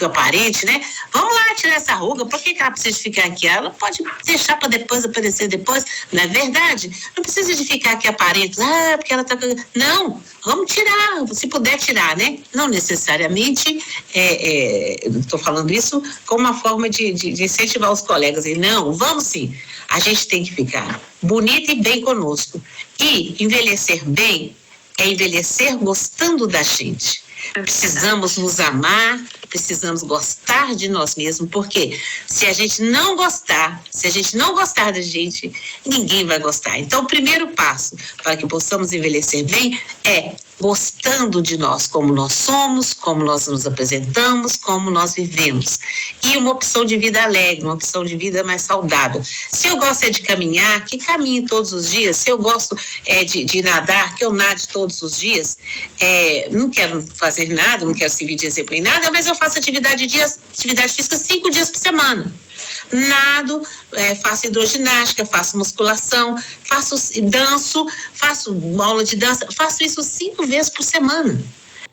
aparente, né? Vamos lá tirar essa ruga. Por que ela precisa ficar aqui? Ela pode deixar para depois aparecer depois. Não é verdade? Não precisa de ficar aqui aparente. Porque ela está... Não, vamos tirar. Se puder tirar, né? Não necessariamente. Estou falando isso como uma forma de incentivar os colegas. Não, vamos sim. A gente tem que ficar bonita e bem conosco. E envelhecer bem é envelhecer gostando da gente. Precisamos nos amar, precisamos gostar de nós mesmos, porque se a gente não gostar da gente, ninguém vai gostar. Então, o primeiro passo para que possamos envelhecer bem é gostando de nós, como nós somos, como nós nos apresentamos, como nós vivemos. E uma opção de vida alegre, uma opção de vida mais saudável. Se eu gosto de caminhar, que caminhe todos os dias. Se eu gosto de nadar, que eu nade todos os dias. Não quero fazer nada, não quero servir de exemplo em nada, mas eu faço atividade física 5 dias por semana. Nado, faço hidroginástica, faço musculação, danço, faço aula de dança, faço isso 5 vezes por semana.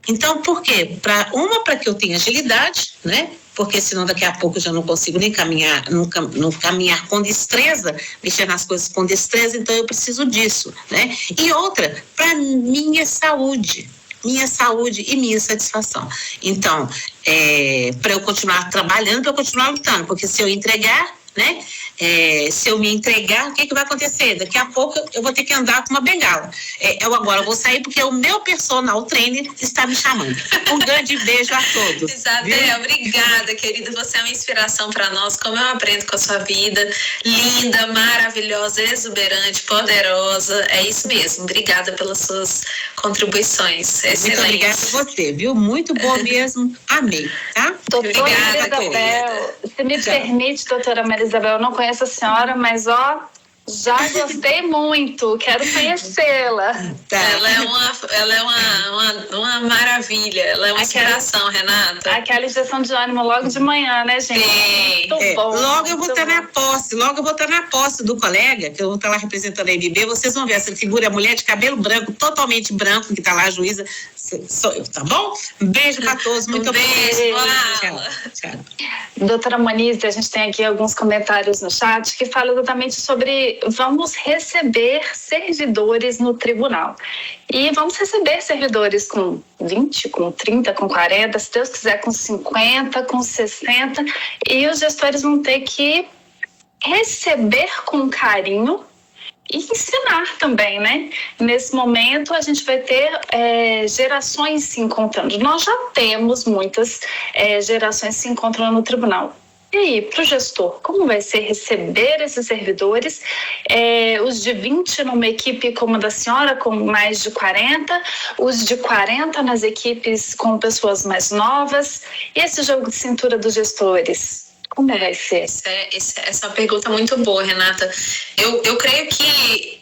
Então, por quê? Para que eu tenha agilidade, né? Porque senão daqui a pouco eu já não consigo nem caminhar, não caminhar com destreza, mexer nas coisas com destreza, então eu preciso disso, né? E outra, para minha saúde e minha satisfação. Então, para eu continuar trabalhando, para eu continuar lutando, porque se eu entregar, né? Se eu me entregar, o que vai acontecer? Daqui a pouco eu vou ter que andar com uma bengala. Eu agora vou sair porque o meu personal trainer está me chamando. Um grande beijo a todos. Isabel, obrigada, querida. Você é uma inspiração para nós. Como eu aprendo com a sua vida. Linda, maravilhosa, exuberante, poderosa. É isso mesmo. Obrigada pelas suas contribuições. Excelente. Muito obrigada a você, viu? Muito boa mesmo. Amei, tá? Doutora Marisabel, se me permite, doutora Marisabel, eu não conheço a senhora, mas já gostei muito, quero conhecê-la. Tá. Ela é uma maravilha, ela é uma inspiração, Renata. Aquela injeção de ânimo logo de manhã, né, gente? Muito bom. Logo eu vou estar na posse do colega, que eu vou estar lá representando a MB, vocês vão ver essa figura, mulher de cabelo branco, totalmente branco, que está lá a juíza, sou eu, tá bom? Um beijo para todos, muito obrigada. Tchau. Doutora Monize, a gente tem aqui alguns comentários no chat que falam exatamente sobre vamos receber servidores no tribunal. E vamos receber servidores com 20, com 30, com 40, se Deus quiser com 50, com 60. E os gestores vão ter que receber com carinho e ensinar também, né? Nesse momento a gente vai ter gerações se encontrando. Nós já temos muitas gerações se encontrando no tribunal. E aí, para o gestor, como vai ser receber esses servidores? Os de 20 numa equipe como a da senhora, com mais de 40, os de 40 nas equipes com pessoas mais novas, e esse jogo de cintura dos gestores? Como vai ser? Essa é uma pergunta muito boa, Renata. Eu creio que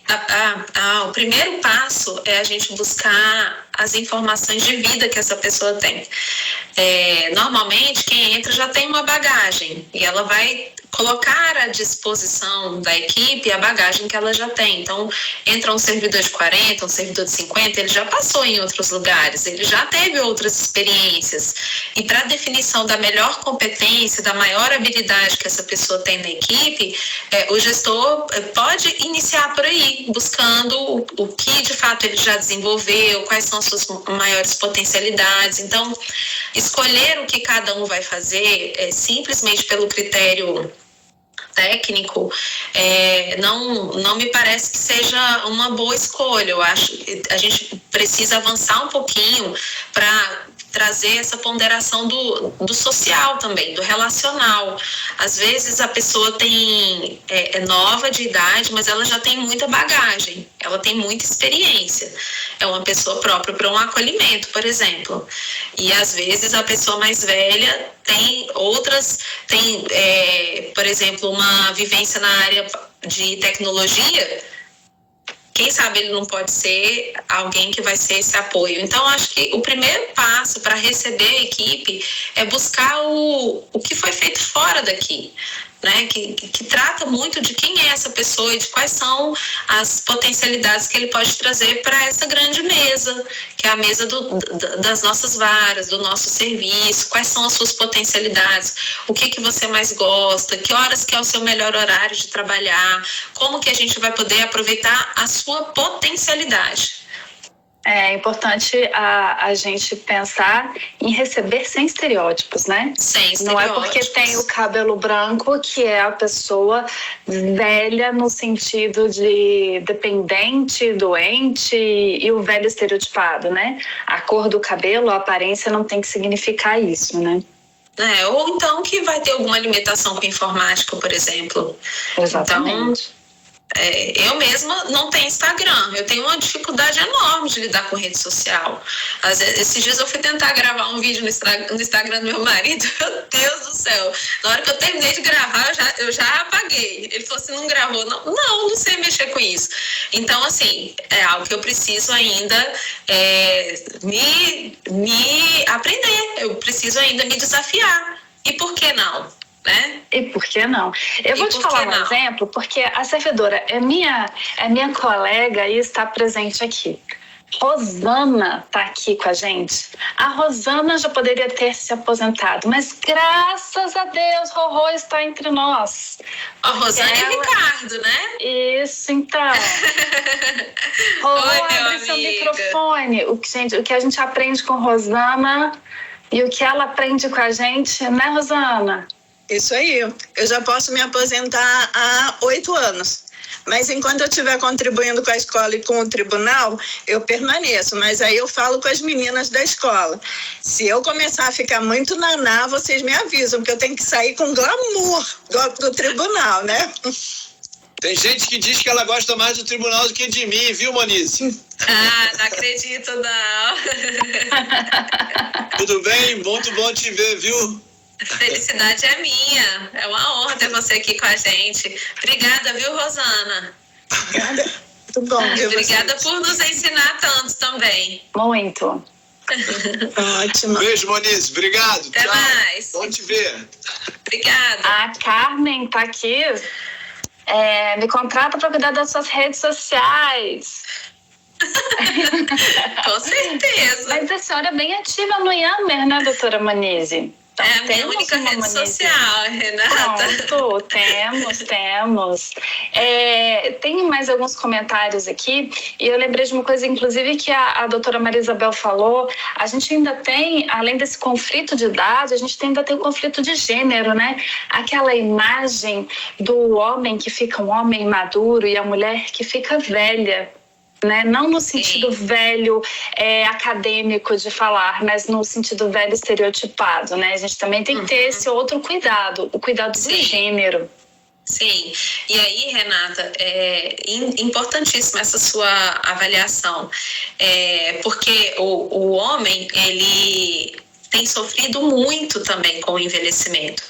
o primeiro passo é a gente buscar as informações de vida que essa pessoa tem. Normalmente, quem entra já tem uma bagagem e ela vai colocar à disposição da equipe a bagagem que ela já tem. Então, entra um servidor de 40, um servidor de 50, ele já passou em outros lugares, ele já teve outras experiências. E para a definição da melhor competência, da maior habilidade que essa pessoa tem na equipe, o gestor pode iniciar por aí, buscando o que de fato ele já desenvolveu, quais são as suas maiores potencialidades. Então, escolher o que cada um vai fazer simplesmente pelo critério técnico, não me parece que seja uma boa escolha. Eu acho que a gente precisa avançar um pouquinho para trazer essa ponderação do social também, do relacional. Às vezes a pessoa é nova de idade, mas ela já tem muita bagagem, ela tem muita experiência. É uma pessoa própria para um acolhimento, por exemplo. E às vezes a pessoa mais velha tem, por exemplo, uma vivência na área de tecnologia. Quem sabe ele não pode ser alguém que vai ser esse apoio. Então, acho que o primeiro passo para receber a equipe é buscar o que foi feito fora daqui, né? Que trata muito de quem é essa pessoa e de quais são as potencialidades que ele pode trazer para essa grande mesa, que é a mesa das nossas varas, do nosso serviço. Quais são as suas potencialidades, o que você mais gosta, que horas que é o seu melhor horário de trabalhar, como que a gente vai poder aproveitar a sua potencialidade. É importante a gente pensar em receber sem estereótipos, né? Sem estereótipos. Não é porque tem o cabelo branco que é a pessoa velha no sentido de dependente, doente e o velho estereotipado, né? A cor do cabelo, a aparência não tem que significar isso, né? Ou então que vai ter alguma limitação com informática, por exemplo. Exatamente. Então, eu mesma não tenho Instagram, eu tenho uma dificuldade enorme de lidar com rede social. Esses dias eu fui tentar gravar um vídeo no Instagram do meu marido, meu Deus do céu, na hora que eu terminei de gravar, eu já apaguei. Ele falou assim, não gravou? Não sei mexer com isso. Então, assim, é algo que eu preciso ainda me aprender, eu preciso ainda me desafiar. E por que não? Né? E por que não? Eu vou te falar um exemplo, porque a servidora é minha colega e está presente aqui. Rosana está aqui com a gente. A Rosana já poderia ter se aposentado, mas graças a Deus, Rorô está entre nós. A Rosana e o Ricardo, né? Isso, então. Rorô, abre seu microfone. O que a gente aprende com Rosana e o que ela aprende com a gente, né, Rosana? Isso aí, eu já posso me aposentar há 8 anos, mas enquanto eu estiver contribuindo com a escola e com o tribunal, eu permaneço, mas aí eu falo com as meninas da escola. Se eu começar a ficar muito naná, vocês me avisam, porque eu tenho que sair com glamour do tribunal, né? Tem gente que diz que ela gosta mais do tribunal do que de mim, viu, Monize? Não acredito, não. Tudo bem? Muito bom te ver, viu? A felicidade é minha. É uma honra ter você aqui com a gente. Obrigada, viu, Rosana? Obrigada. Muito bom. Obrigada por nos ensinar tanto também. Muito. Ótimo. Beijo, Monize. Obrigado. Até tchau. mais. Bom te ver. Obrigada. A Carmen tá aqui. Me contrata para cuidar das suas redes sociais. Com certeza. Mas a senhora é bem ativa no Yammer, né, doutora Monize? Então, é a minha única rede social, Renata. Pronto, temos. Tem mais alguns comentários aqui, e eu lembrei de uma coisa, inclusive, que a doutora Maria Isabel falou. A gente ainda tem, além desse conflito de idade, a gente ainda tem o conflito de gênero, né? Aquela imagem do homem que fica um homem maduro e a mulher que fica velha. Né? Não no sentido velho acadêmico de falar, mas no sentido velho estereotipado, né? A gente também tem que ter esse outro cuidado, o cuidado do gênero. Sim, e aí, Renata, é importantíssima essa sua avaliação, porque o homem, ele tem sofrido muito também com o envelhecimento,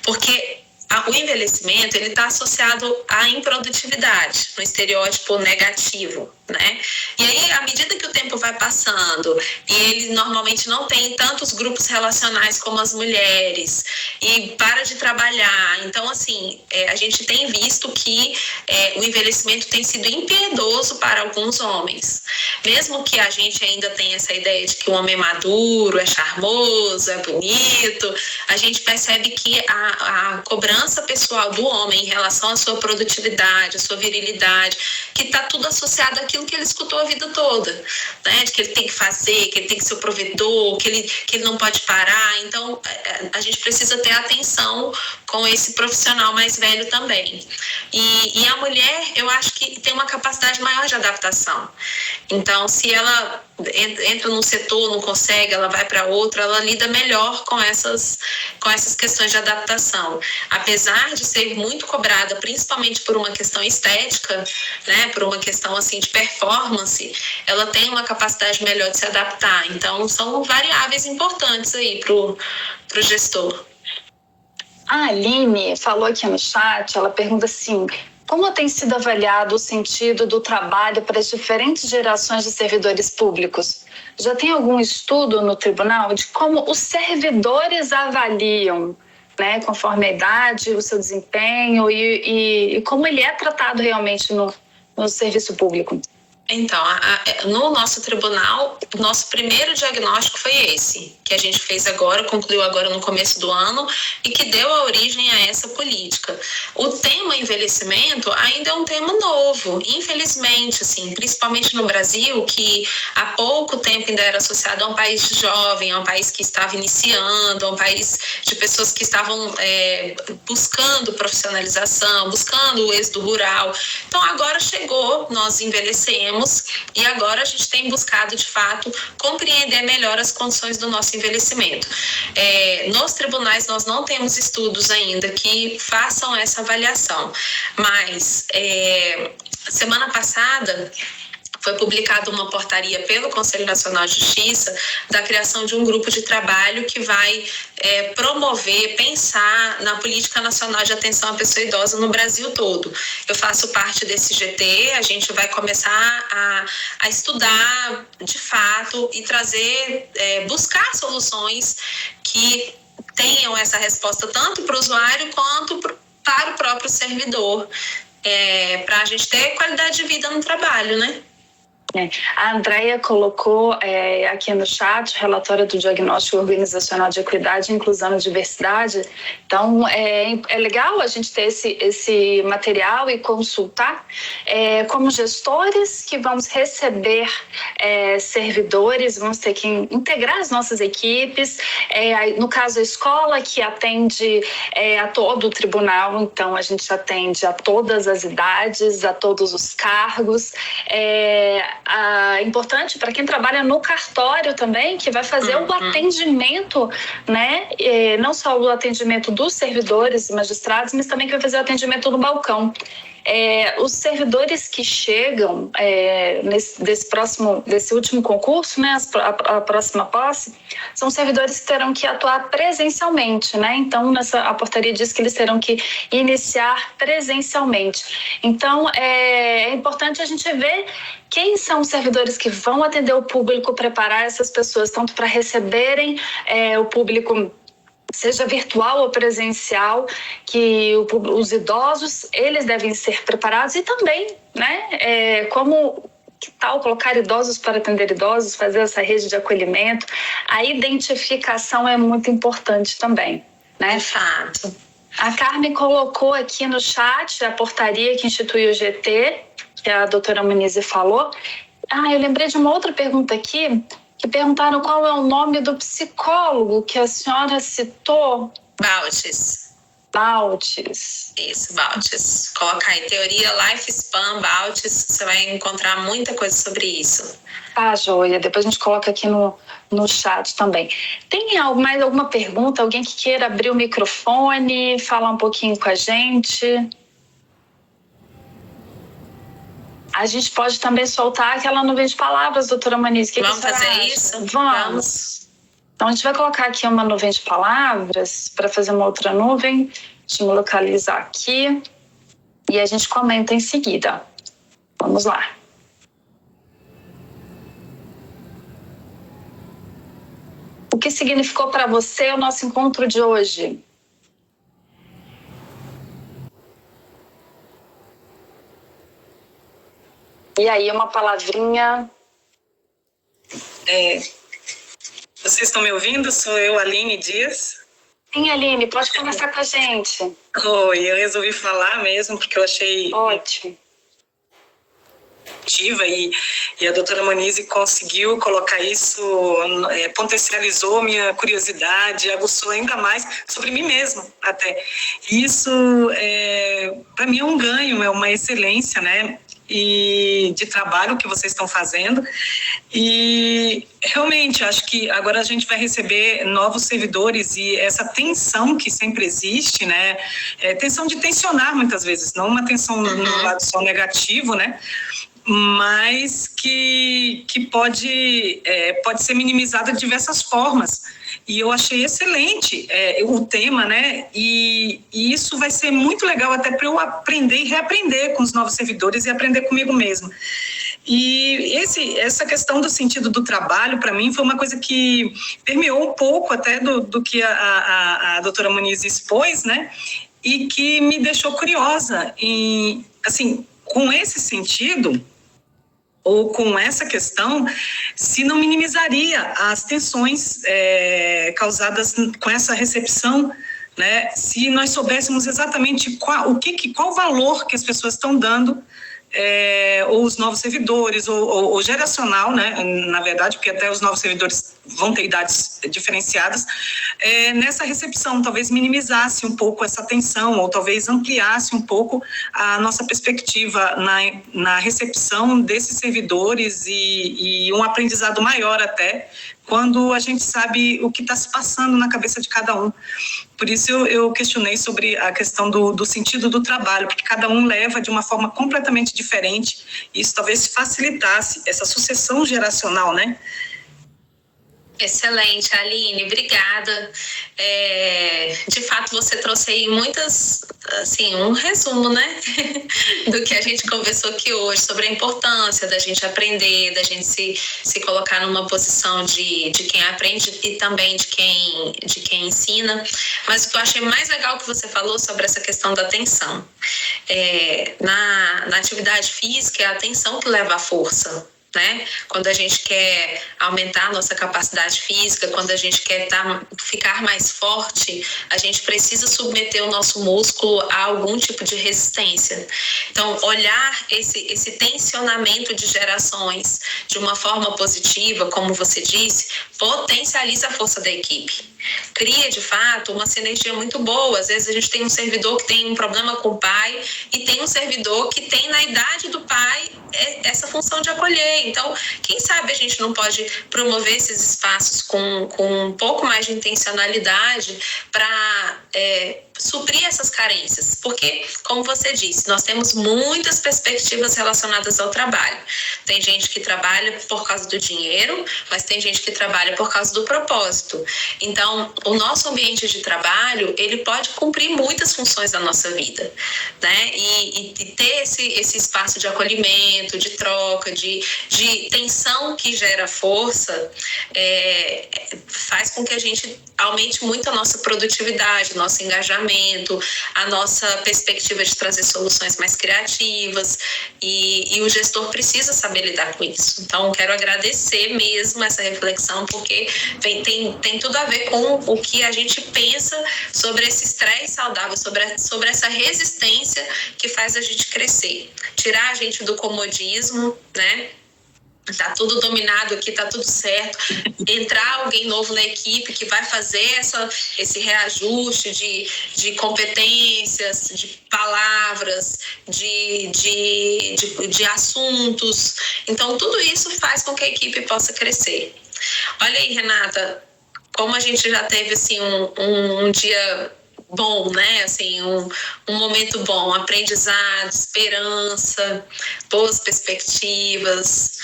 porque o envelhecimento ele está associado à improdutividade, no estereótipo negativo, né? E aí, à medida que o tempo vai passando, e ele normalmente não tem tantos grupos relacionais como as mulheres, e para de trabalhar. Então, assim, a gente tem visto que o envelhecimento tem sido impiedoso para alguns homens. Mesmo que a gente ainda tenha essa ideia de que o homem maduro é charmoso, é bonito, a gente percebe que a cobrança pessoal do homem em relação à sua produtividade, à sua virilidade, que está tudo associado àquilo que ele escutou a vida toda, né? De que ele tem que fazer, que ele tem que ser o provedor, que ele não pode parar. Então, a gente precisa ter atenção com esse profissional mais velho também. E a mulher, eu acho que tem uma capacidade maior de adaptação. Então, se ela entra num setor, não consegue, ela vai para outro, ela lida melhor com essas questões de adaptação. Apesar de ser muito cobrada, principalmente por uma questão estética, né, por uma questão assim de performance, ela tem uma capacidade melhor de se adaptar. Então, são variáveis importantes aí pro gestor. A Aline falou aqui no chat, ela pergunta assim: como tem sido avaliado o sentido do trabalho para as diferentes gerações de servidores públicos? Já tem algum estudo no tribunal de como os servidores avaliam, né, conforme a idade, o seu desempenho e como ele é tratado realmente no serviço público? Então, no nosso tribunal, o nosso primeiro diagnóstico foi esse, que a gente fez agora, concluiu agora no começo do ano, e que deu a origem a essa política. O tema envelhecimento ainda é um tema novo, infelizmente, assim, principalmente no Brasil, que há pouco tempo ainda era associado a um país jovem, a um país que estava iniciando, a um país de pessoas que estavam buscando profissionalização, buscando o êxodo rural. Então, agora chegou, nós envelhecemos, e agora a gente tem buscado, de fato, compreender melhor as condições do nosso envelhecimento. Nos tribunais, nós não temos estudos ainda que façam essa avaliação, mas semana passada foi publicada uma portaria pelo Conselho Nacional de Justiça da criação de um grupo de trabalho que vai promover, pensar na política nacional de atenção à pessoa idosa no Brasil todo. Eu faço parte desse GT, a gente vai começar a estudar de fato e trazer, buscar soluções que tenham essa resposta tanto para o usuário quanto para o próprio servidor, para a gente ter qualidade de vida no trabalho, né? A Andréia colocou aqui no chat o relatório do Diagnóstico Organizacional de Equidade, Inclusão e Diversidade. Então, é legal a gente ter esse material e consultar. Como gestores que vamos receber servidores, vamos ter que integrar as nossas equipes. No caso, a escola que atende a todo o tribunal, então a gente atende a todas as idades, a todos os cargos. Importante para quem trabalha no cartório também, que vai fazer o atendimento, né? Não só o atendimento dos servidores e magistrados, mas também que vai fazer o atendimento no balcão. Os servidores que chegam desse último concurso, né, a próxima posse, são servidores que terão que atuar presencialmente, né? Então, a portaria diz que eles terão que iniciar presencialmente. Então, é importante a gente ver quem são os servidores que vão atender o público, preparar essas pessoas tanto para receberem o público, seja virtual ou presencial, que os idosos, eles devem ser preparados, e também, né, que tal colocar idosos para atender idosos, fazer essa rede de acolhimento. A identificação é muito importante também, né? De fato. A Carmen colocou aqui no chat a portaria que institui o GT, que a doutora Muniz falou. Eu lembrei de uma outra pergunta aqui, que perguntaram qual é o nome do psicólogo que a senhora citou. Baltes. Isso, Baltes. Coloca aí, teoria Lifespan Baltes, você vai encontrar muita coisa sobre isso. Tá, joia. Depois a gente coloca aqui no chat também. Tem mais alguma pergunta? Alguém que queira abrir o microfone, falar um pouquinho com a gente? A gente pode também soltar aquela nuvem de palavras, doutora Muniz. Vamos fazer isso? Vamos. Então, a gente vai colocar aqui uma nuvem de palavras para fazer uma outra nuvem. Deixa eu me localizar aqui e a gente comenta em seguida. Vamos lá. O que significou para você o nosso encontro de hoje? E aí, uma palavrinha. Vocês estão me ouvindo? Sou eu, Aline Dias. Sim, Aline, pode conversar com a gente. Oi, eu resolvi falar mesmo porque eu achei Ótimo. E a doutora Monize conseguiu colocar isso, potencializou minha curiosidade, aguçou ainda mais sobre mim mesma até. Isso, para mim, é um ganho, é uma excelência, né? E de trabalho que vocês estão fazendo. E realmente acho que agora a gente vai receber novos servidores e essa tensão que sempre existe, né? Tensão de tensionar muitas vezes, não uma tensão no lado só negativo, né? Mas que pode ser minimizada de diversas formas. E eu achei excelente o tema, né? E isso vai ser muito legal até para eu aprender e reaprender com os novos servidores e aprender comigo mesma. E essa questão do sentido do trabalho, para mim, foi uma coisa que permeou um pouco até do que a doutora Monize expôs, né? E que me deixou curiosa. E, assim, com esse sentido, ou com essa questão, se não minimizaria as tensões causadas com essa recepção, né? Se nós soubéssemos exatamente qual o valor que as pessoas estão dando, ou os novos servidores, ou geracional, né? Na verdade, porque até os novos servidores vão ter idades diferenciadas, nessa recepção, talvez minimizasse um pouco essa tensão, ou talvez ampliasse um pouco a nossa perspectiva na recepção desses servidores e um aprendizado maior até, quando a gente sabe o que está se passando na cabeça de cada um. Por isso eu questionei sobre a questão do sentido do trabalho, porque cada um leva de uma forma completamente diferente, e isso talvez facilitasse essa sucessão geracional, né? Excelente, Aline, obrigada. De fato, você trouxe aí muitas, assim, um resumo, né, do que a gente conversou aqui hoje, sobre a importância da gente aprender, da gente se colocar numa posição de quem aprende e também de quem ensina. Mas o que eu achei mais legal que você falou sobre essa questão da atenção. Na atividade física, é a atenção que leva à força, né? Quando a gente quer aumentar a nossa capacidade física, quando a gente quer ficar mais forte, a gente precisa submeter o nosso músculo a algum tipo de resistência. Então, olhar esse tensionamento de gerações de uma forma positiva, como você disse, potencializa a força da equipe. Cria, de fato, uma sinergia muito boa. Às vezes a gente tem um servidor que tem um problema com o pai e tem um servidor que tem na idade do pai essa função de acolher. Então, quem sabe a gente não pode promover esses espaços com um pouco mais de intencionalidade para suprir essas carências. Porque, como você disse, nós temos muitas perspectivas relacionadas ao trabalho. Tem gente que trabalha por causa do dinheiro, mas tem gente que trabalha por causa do propósito. Então, o nosso ambiente de trabalho, ele pode cumprir muitas funções da nossa vida, né? E ter esse espaço de acolhimento, de troca, de tensão que gera força, faz com que a gente aumente muito a nossa produtividade, nosso engajamento, a nossa perspectiva de trazer soluções mais criativas, e o gestor precisa saber lidar com isso. Então, quero agradecer mesmo essa reflexão, porque tem tudo a ver com o que a gente pensa sobre esse estresse saudável, sobre essa resistência que faz a gente crescer. Tirar a gente do comodismo, né? Tá tudo dominado aqui, tá tudo certo. Entrar alguém novo na equipe que vai fazer esse reajuste de competências, de palavras, de assuntos. Então, tudo isso faz com que a equipe possa crescer. Olha aí, Renata, como a gente já teve assim, um dia bom, né? Assim, um momento bom, aprendizado, esperança, boas perspectivas,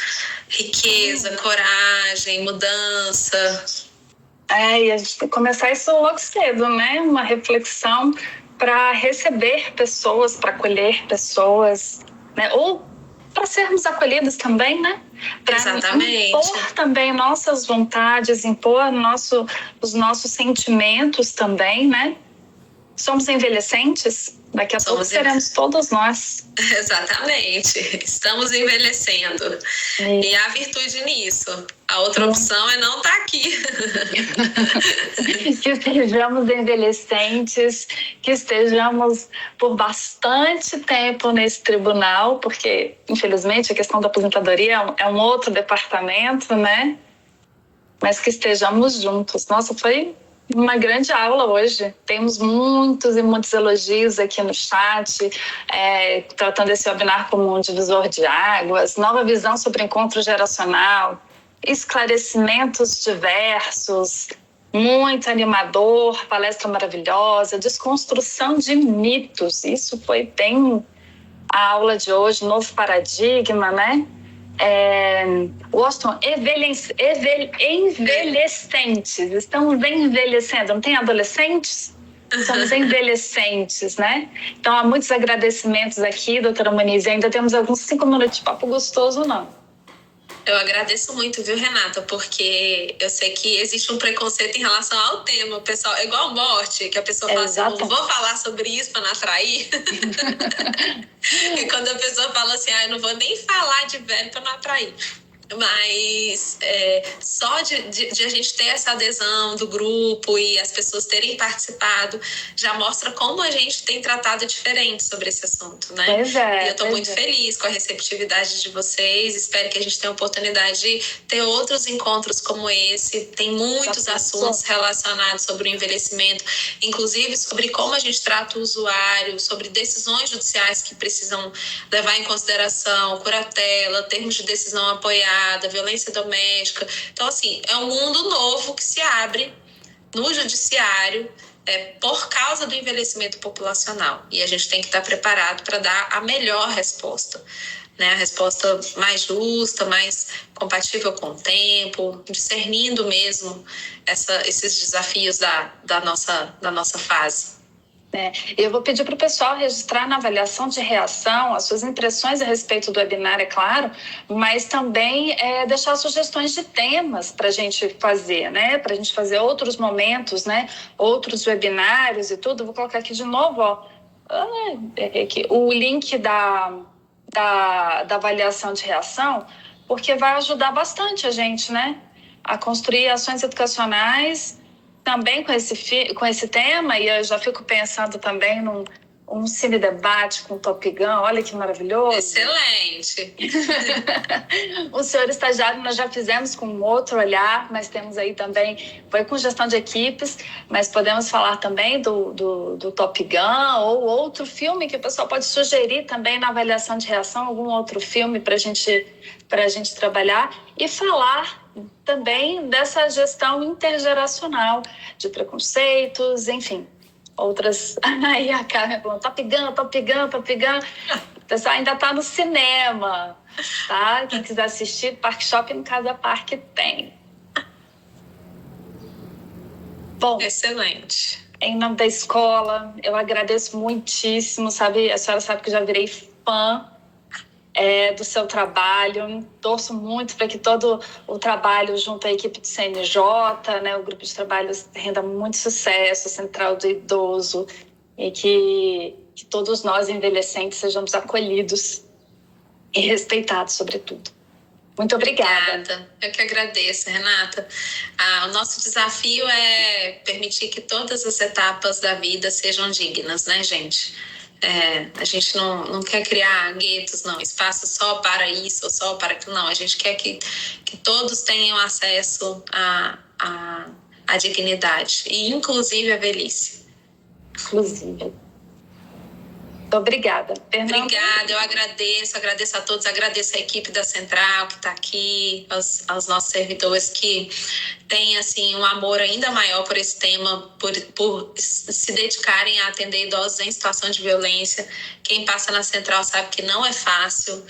riqueza, coragem, mudança. E a gente tem que começar isso logo cedo, né? Uma reflexão para receber pessoas, para acolher pessoas, né? Ou para sermos acolhidos também, né? Para impor também nossas vontades, impor os nossos sentimentos também, né? Somos envelhecentes, daqui a pouco seremos todos nós. Exatamente, estamos envelhecendo. E há virtude nisso. A outra opção é não estar aqui. Que estejamos envelhecentes, que estejamos por bastante tempo nesse tribunal, porque, infelizmente, a questão da aposentadoria é um outro departamento, né? Mas que estejamos juntos. Nossa, foi uma grande aula hoje. Temos muitos e muitos elogios aqui no chat, tratando esse webinar como um divisor de águas, nova visão sobre encontro geracional, esclarecimentos diversos, muito animador, palestra maravilhosa, desconstrução de mitos. Isso foi bem a aula de hoje, novo paradigma, né? Washington, envelhecentes, estamos envelhecendo, não tem adolescentes? Somos envelhecentes, né? Então há muitos agradecimentos aqui, doutora Moniz, e ainda temos alguns 5 minutos de papo gostoso, não? Eu agradeço muito, viu, Renata? Porque eu sei que existe um preconceito em relação ao tema. O pessoal, é igual morte, que a pessoa fala assim, não vou falar sobre isso para não atrair. E quando a pessoa fala assim, eu não vou nem falar de velho para não atrair. Mas só de a gente ter essa adesão do grupo e as pessoas terem participado já mostra como a gente tem tratado diferente sobre esse assunto, né? E eu estou muito feliz com a receptividade de vocês. Espero que a gente tenha a oportunidade de ter outros encontros como esse. Tem muitos assuntos relacionados sobre o envelhecimento, inclusive sobre como a gente trata o usuário, sobre decisões judiciais que precisam levar em consideração curatela, termos de decisão apoiada, violência doméstica. Então, assim, é um mundo novo que se abre no judiciário por causa do envelhecimento populacional. E a gente tem que estar preparado para dar a melhor resposta, né? A resposta mais justa, mais compatível com o tempo, discernindo mesmo esses desafios da nossa fase. Eu vou pedir para o pessoal registrar na avaliação de reação as suas impressões a respeito do webinar, é claro, mas também deixar sugestões de temas para a gente fazer, né? Para a gente fazer outros momentos, né? Outros webinários e tudo. Vou colocar aqui de novo, o link da avaliação de reação, porque vai ajudar bastante a gente, né? A construir ações educacionais também com esse tema, e eu já fico pensando também num cine debate com Top Gun, olha que maravilhoso. Excelente! O senhor estagiário nós já fizemos com um outro olhar, mas temos aí também, foi com gestão de equipes, mas podemos falar também do Top Gun ou outro filme que o pessoal pode sugerir também na avaliação de reação, algum outro filme para a gente trabalhar e falar também dessa gestão intergeracional de preconceitos, enfim, outras. Aí a Carmen falou, Top Gun. O pessoal ainda está no cinema, tá? Quem quiser assistir, Parque Shopping no Casa Parque tem. Bom, excelente. Em nome da escola, eu agradeço muitíssimo, sabe? A senhora sabe que eu já virei fã do seu trabalho, torço muito para que todo o trabalho junto à equipe do CNJ, né, o grupo de trabalho renda muito sucesso, Central do Idoso, e que todos nós envelhecentes sejamos acolhidos e respeitados, sobretudo. Muito obrigada. Eu que agradeço, Renata. O nosso desafio é permitir que todas as etapas da vida sejam dignas, né, gente? A gente não quer criar guetos, não, espaço só para isso ou só para aquilo, não. A gente quer que todos tenham acesso à dignidade, e inclusive à velhice. Inclusive. Muito obrigada. Obrigada, eu agradeço a todos, agradeço a equipe da Central que está aqui, aos nossos servidores que têm assim, um amor ainda maior por esse tema, por se dedicarem a atender idosos em situação de violência. Quem passa na Central sabe que não é fácil,